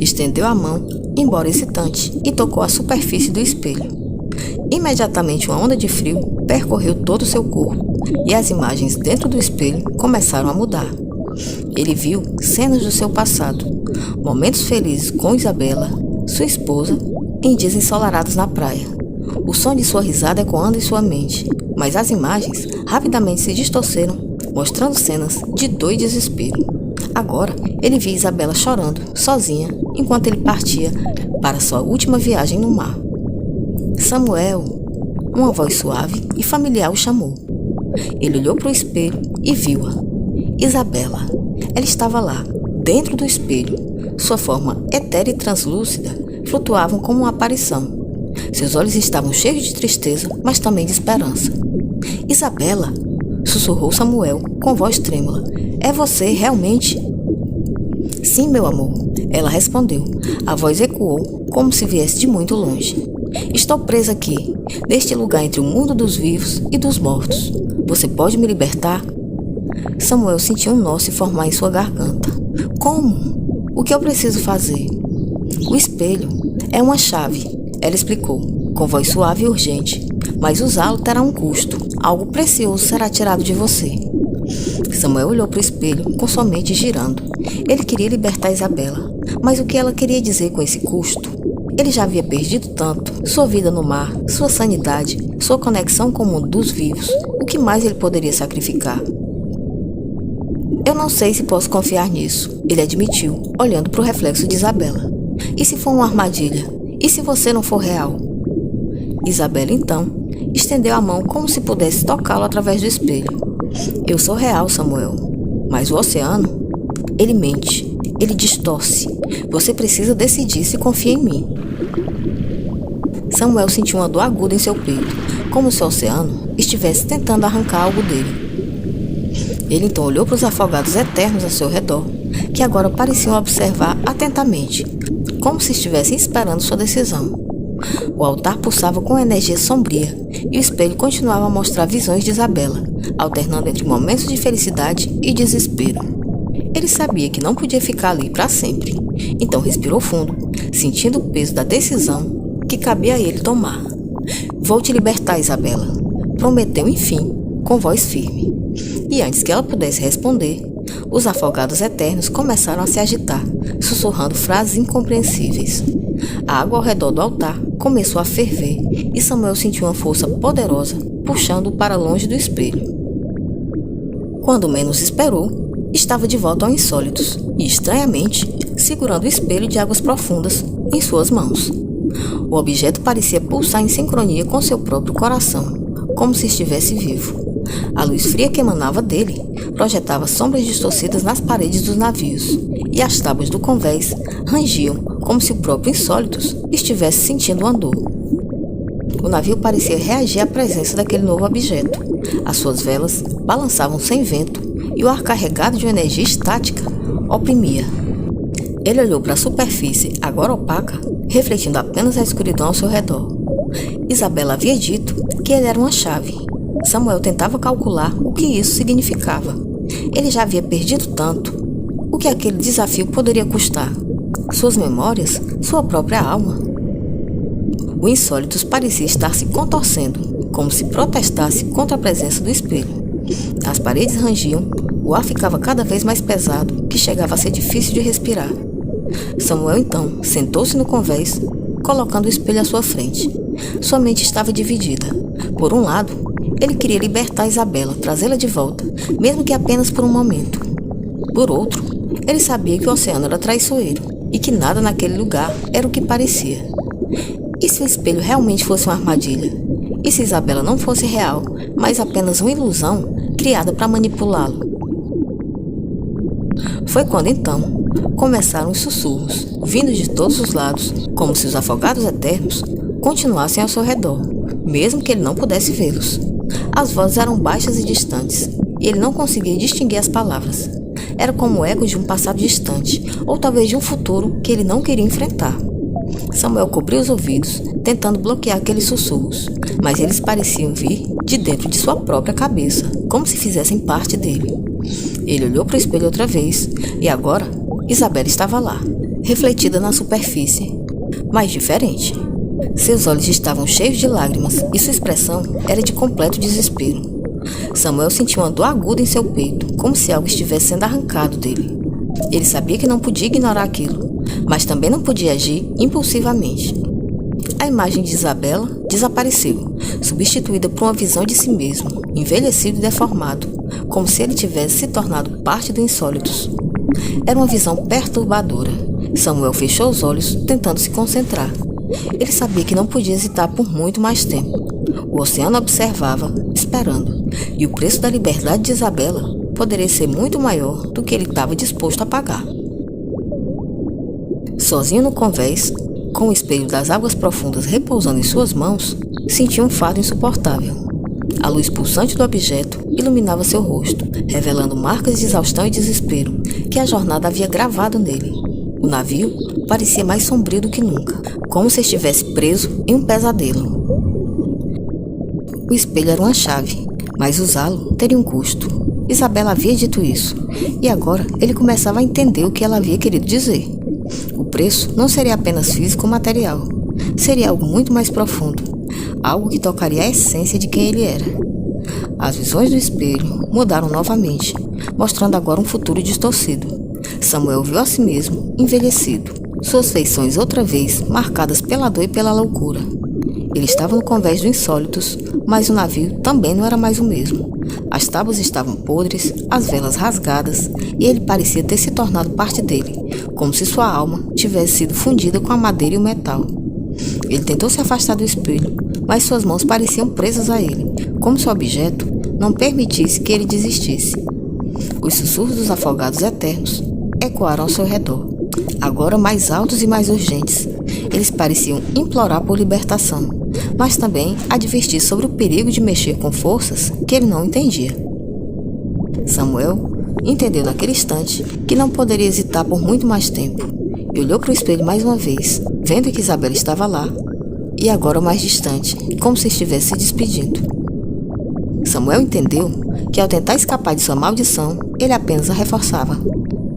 Estendeu a mão, embora hesitante, e tocou a superfície do espelho. Imediatamente uma onda de frio percorreu todo o seu corpo, e as imagens dentro do espelho começaram a mudar. Ele viu cenas do seu passado, momentos felizes com Isabela, sua esposa, em dias ensolarados na praia. O som de sua risada ecoando em sua mente, mas as imagens rapidamente se distorceram, mostrando cenas de dor e desespero. Agora, ele via Isabela chorando, sozinha, enquanto ele partia para sua última viagem no mar. Samuel! Uma voz suave e familiar o chamou. Ele olhou para o espelho e viu-a. Isabela. Ela estava lá, dentro do espelho. Sua forma etérea e translúcida flutuavam como uma aparição. Seus olhos estavam cheios de tristeza, mas também de esperança. Isabela! Sussurrou Samuel, com voz trêmula. É você, realmente? Sim, meu amor. Ela respondeu. A voz ecoou, como se viesse de muito longe. Estou presa aqui, neste lugar entre o mundo dos vivos e dos mortos. Você pode me libertar? Samuel sentiu um nó se formar em sua garganta. Como? O que eu preciso fazer? O espelho é uma chave, ela explicou, com voz suave e urgente. Mas usá-lo terá um custo. Algo precioso será tirado de você. Samuel olhou para o espelho, com sua mente girando. Ele queria libertar Isabela, mas o que ela queria dizer com esse custo? Ele já havia perdido tanto, sua vida no mar, sua sanidade, sua conexão com o mundo dos vivos. O que mais ele poderia sacrificar? Eu não sei se posso confiar nisso, ele admitiu, olhando para o reflexo de Isabela. E se for uma armadilha? E se você não for real? Isabela, então, estendeu a mão como se pudesse tocá-lo através do espelho. Eu sou real, Samuel. Mas o oceano? Ele mente. Ele distorce. Você precisa decidir se confia em mim. Samuel sentiu uma dor aguda em seu peito, como se o oceano estivesse tentando arrancar algo dele. Ele então olhou para os afogados eternos ao seu redor, que agora pareciam observar atentamente, como se estivessem esperando sua decisão. O altar pulsava com energia sombria e o espelho continuava a mostrar visões de Isabela, alternando entre momentos de felicidade e desespero. Ele sabia que não podia ficar ali para sempre, então respirou fundo, sentindo o peso da decisão que cabia a ele tomar. Vou te libertar, Isabela, prometeu enfim, com voz firme. E antes que ela pudesse responder, os afogados eternos começaram a se agitar, sussurrando frases incompreensíveis. A água ao redor do altar começou a ferver e Samuel sentiu uma força poderosa puxando-o para longe do espelho. Quando menos esperou, estava de volta ao Insólitos e, estranhamente, segurando o espelho de águas profundas em suas mãos. O objeto parecia pulsar em sincronia com seu próprio coração, como se estivesse vivo. A luz fria que emanava dele projetava sombras distorcidas nas paredes dos navios, e as tábuas do convés rangiam como se o próprio Insólitos estivesse sentindo uma dor. O navio parecia reagir à presença daquele novo objeto. As suas velas balançavam sem vento e o ar carregado de uma energia estática oprimia. Ele olhou para a superfície, agora opaca, refletindo apenas a escuridão ao seu redor. Isabela havia dito que ele era uma chave. Samuel tentava calcular o que isso significava. Ele já havia perdido tanto. O que aquele desafio poderia custar? Suas memórias? Sua própria alma? O Insólitos parecia estar se contorcendo, como se protestasse contra a presença do espelho. As paredes rangiam, o ar ficava cada vez mais pesado, que chegava a ser difícil de respirar. Samuel então sentou-se no convés, colocando o espelho à sua frente. Sua mente estava dividida. Por um lado, ele queria libertar Isabela, trazê-la de volta, mesmo que apenas por um momento. Por outro, ele sabia que o oceano era traiçoeiro e que nada naquele lugar era o que parecia. E se o espelho realmente fosse uma armadilha? E se Isabela não fosse real, mas apenas uma ilusão criada para manipulá-lo? Foi quando então começaram os sussurros, vindos de todos os lados, como se os afogados eternos continuassem ao seu redor, mesmo que ele não pudesse vê-los. As vozes eram baixas e distantes, e ele não conseguia distinguir as palavras. Era como ecos de um passado distante, ou talvez de um futuro que ele não queria enfrentar. Samuel cobriu os ouvidos, tentando bloquear aqueles sussurros, mas eles pareciam vir de dentro de sua própria cabeça, como se fizessem parte dele. Ele olhou para o espelho outra vez, e agora Isabela estava lá, refletida na superfície, mas diferente. Seus olhos estavam cheios de lágrimas e sua expressão era de completo desespero. Samuel sentiu uma dor aguda em seu peito, como se algo estivesse sendo arrancado dele. Ele sabia que não podia ignorar aquilo, mas também não podia agir impulsivamente. A imagem de Isabela desapareceu, substituída por uma visão de si mesmo, envelhecido e deformado, como se ele tivesse se tornado parte do Insólitos. Era uma visão perturbadora. Samuel fechou os olhos, tentando se concentrar. Ele sabia que não podia hesitar por muito mais tempo. O oceano observava, esperando, e o preço da liberdade de Isabela poderia ser muito maior do que ele estava disposto a pagar. Sozinho no convés, com o espelho das águas profundas repousando em suas mãos, sentia um fardo insuportável. A luz pulsante do objeto iluminava seu rosto, revelando marcas de exaustão e desespero que a jornada havia gravado nele. O navio parecia mais sombrio do que nunca, como se estivesse preso em um pesadelo. O espelho era uma chave, mas usá-lo teria um custo. Isabela havia dito isso, e agora ele começava a entender o que ela havia querido dizer. O preço não seria apenas físico ou material, seria algo muito mais profundo, algo que tocaria a essência de quem ele era. As visões do espelho mudaram novamente, mostrando agora um futuro distorcido. Samuel viu a si mesmo envelhecido, suas feições outra vez marcadas pela dor e pela loucura. Ele estava no convés do Insólitos, mas o navio também não era mais o mesmo. As tábuas estavam podres, as velas rasgadas, e ele parecia ter se tornado parte dele, como se sua alma tivesse sido fundida com a madeira e o metal. Ele tentou se afastar do espelho, mas suas mãos pareciam presas a ele, como se o objeto não permitisse que ele desistisse. Os sussurros dos afogados eternos ecoaram ao seu redor, agora mais altos e mais urgentes. Eles pareciam implorar por libertação, mas também advertir sobre o perigo de mexer com forças que ele não entendia. Samuel entendeu naquele instante que não poderia hesitar por muito mais tempo, e olhou para o espelho mais uma vez, vendo que Isabela estava lá, e agora mais distante, como se estivesse se despedindo. Samuel entendeu que ao tentar escapar de sua maldição, ele apenas a reforçava,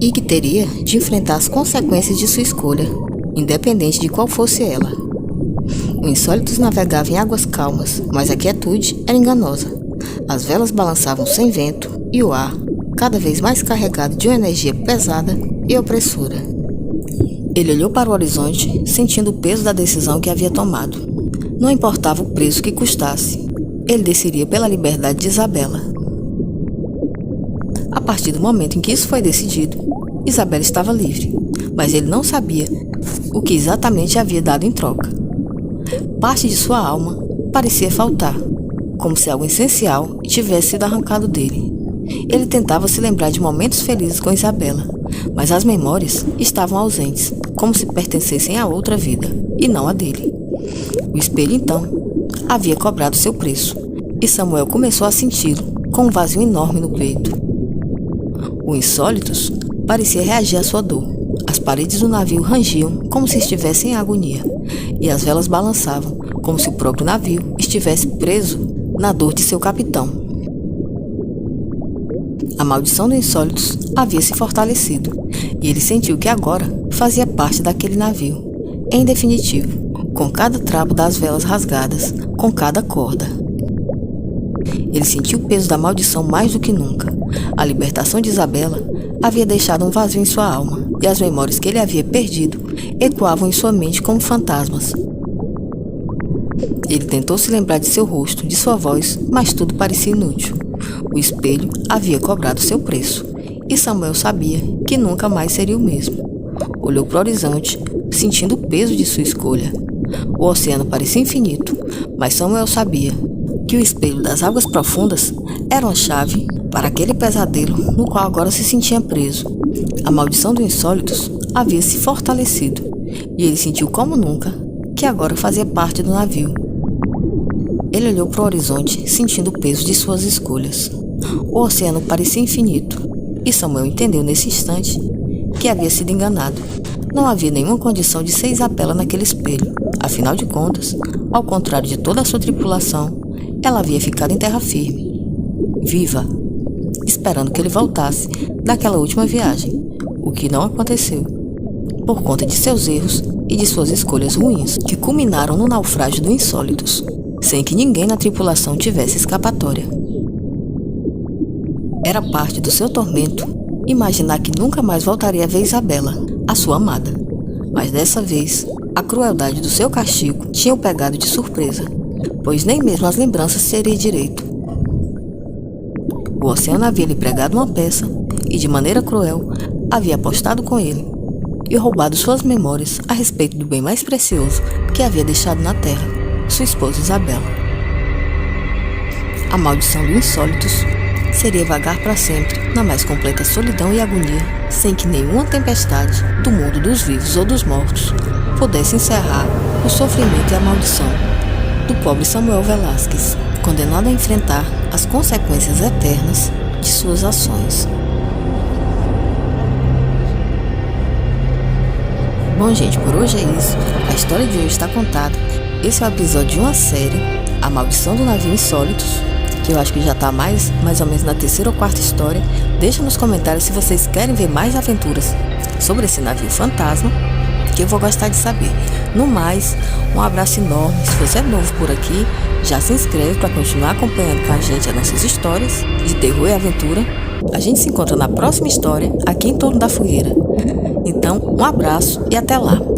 e que teria de enfrentar as consequências de sua escolha, independente de qual fosse ela. O Insólitos navegava em águas calmas, mas a quietude era enganosa. As velas balançavam sem vento e o ar, cada vez mais carregado de uma energia pesada e opressora. Ele olhou para o horizonte, sentindo o peso da decisão que havia tomado. Não importava o preço que custasse, ele decidiria pela liberdade de Isabela. A partir do momento em que isso foi decidido, Isabela estava livre, mas ele não sabia o que exatamente havia dado em troca. Parte de sua alma parecia faltar, como se algo essencial tivesse sido arrancado dele. Ele tentava se lembrar de momentos felizes com Isabela, mas as memórias estavam ausentes, como se pertencessem a outra vida, e não a dele. O espelho, então, havia cobrado seu preço, e Samuel começou a senti-lo com um vazio enorme no peito. O Insólitos parecia reagir à sua dor. As paredes do navio rangiam como se estivessem em agonia, e as velas balançavam como se o próprio navio estivesse preso na dor de seu capitão. A maldição do Insólitos havia se fortalecido, e ele sentiu que agora fazia parte daquele navio, em definitivo, com cada trapo das velas rasgadas, com cada corda. Ele sentiu o peso da maldição mais do que nunca. A libertação de Isabela havia deixado um vazio em sua alma, e as memórias que ele havia perdido ecoavam em sua mente como fantasmas. Ele tentou se lembrar de seu rosto, de sua voz, mas tudo parecia inútil. O espelho havia cobrado seu preço, e Samuel sabia que nunca mais seria o mesmo. Olhou para o horizonte, sentindo o peso de sua escolha. O oceano parecia infinito, mas Samuel sabia que o espelho das águas profundas era uma chave para aquele pesadelo no qual agora se sentia preso. A maldição dos insólitos havia se fortalecido, e ele sentiu como nunca que agora fazia parte do navio. Ele olhou para o horizonte, sentindo o peso de suas escolhas. O oceano parecia infinito, e Samuel entendeu nesse instante que havia sido enganado. Não havia nenhuma condição de ser Isabela naquele espelho. Afinal de contas, ao contrário de toda a sua tripulação, ela havia ficado em terra firme, viva, esperando que ele voltasse daquela última viagem, o que não aconteceu, por conta de seus erros e de suas escolhas ruins, que culminaram no naufrágio do Insólitos, sem que ninguém na tripulação tivesse escapatória. Era parte do seu tormento imaginar que nunca mais voltaria a ver Isabela, a sua amada. Mas dessa vez, a crueldade do seu castigo tinha o pegado de surpresa, pois nem mesmo as lembranças seria direito. O oceano havia lhe pregado uma peça e, de maneira cruel, havia apostado com ele e roubado suas memórias a respeito do bem mais precioso que havia deixado na terra, sua esposa Isabela. A maldição do Insólitos seria vagar para sempre na mais completa solidão e agonia, sem que nenhuma tempestade do mundo dos vivos ou dos mortos pudesse encerrar o sofrimento e a maldição do pobre Samuel Velázquez, condenado a enfrentar as consequências eternas de suas ações. Bom, gente, por hoje é isso. A história de hoje está contada. Esse é o episódio de uma série, A Maldição do Navio Insólitos, que eu acho que já está mais ou menos na terceira ou quarta história. Deixa nos comentários se vocês querem ver mais aventuras sobre esse navio fantasma, que eu vou gostar de saber. No mais, um abraço enorme. Se você é novo por aqui, já se inscreve para continuar acompanhando com a gente as nossas histórias de terror e aventura. A gente se encontra na próxima história, aqui em Torno da Fogueira. Então, um abraço e até lá!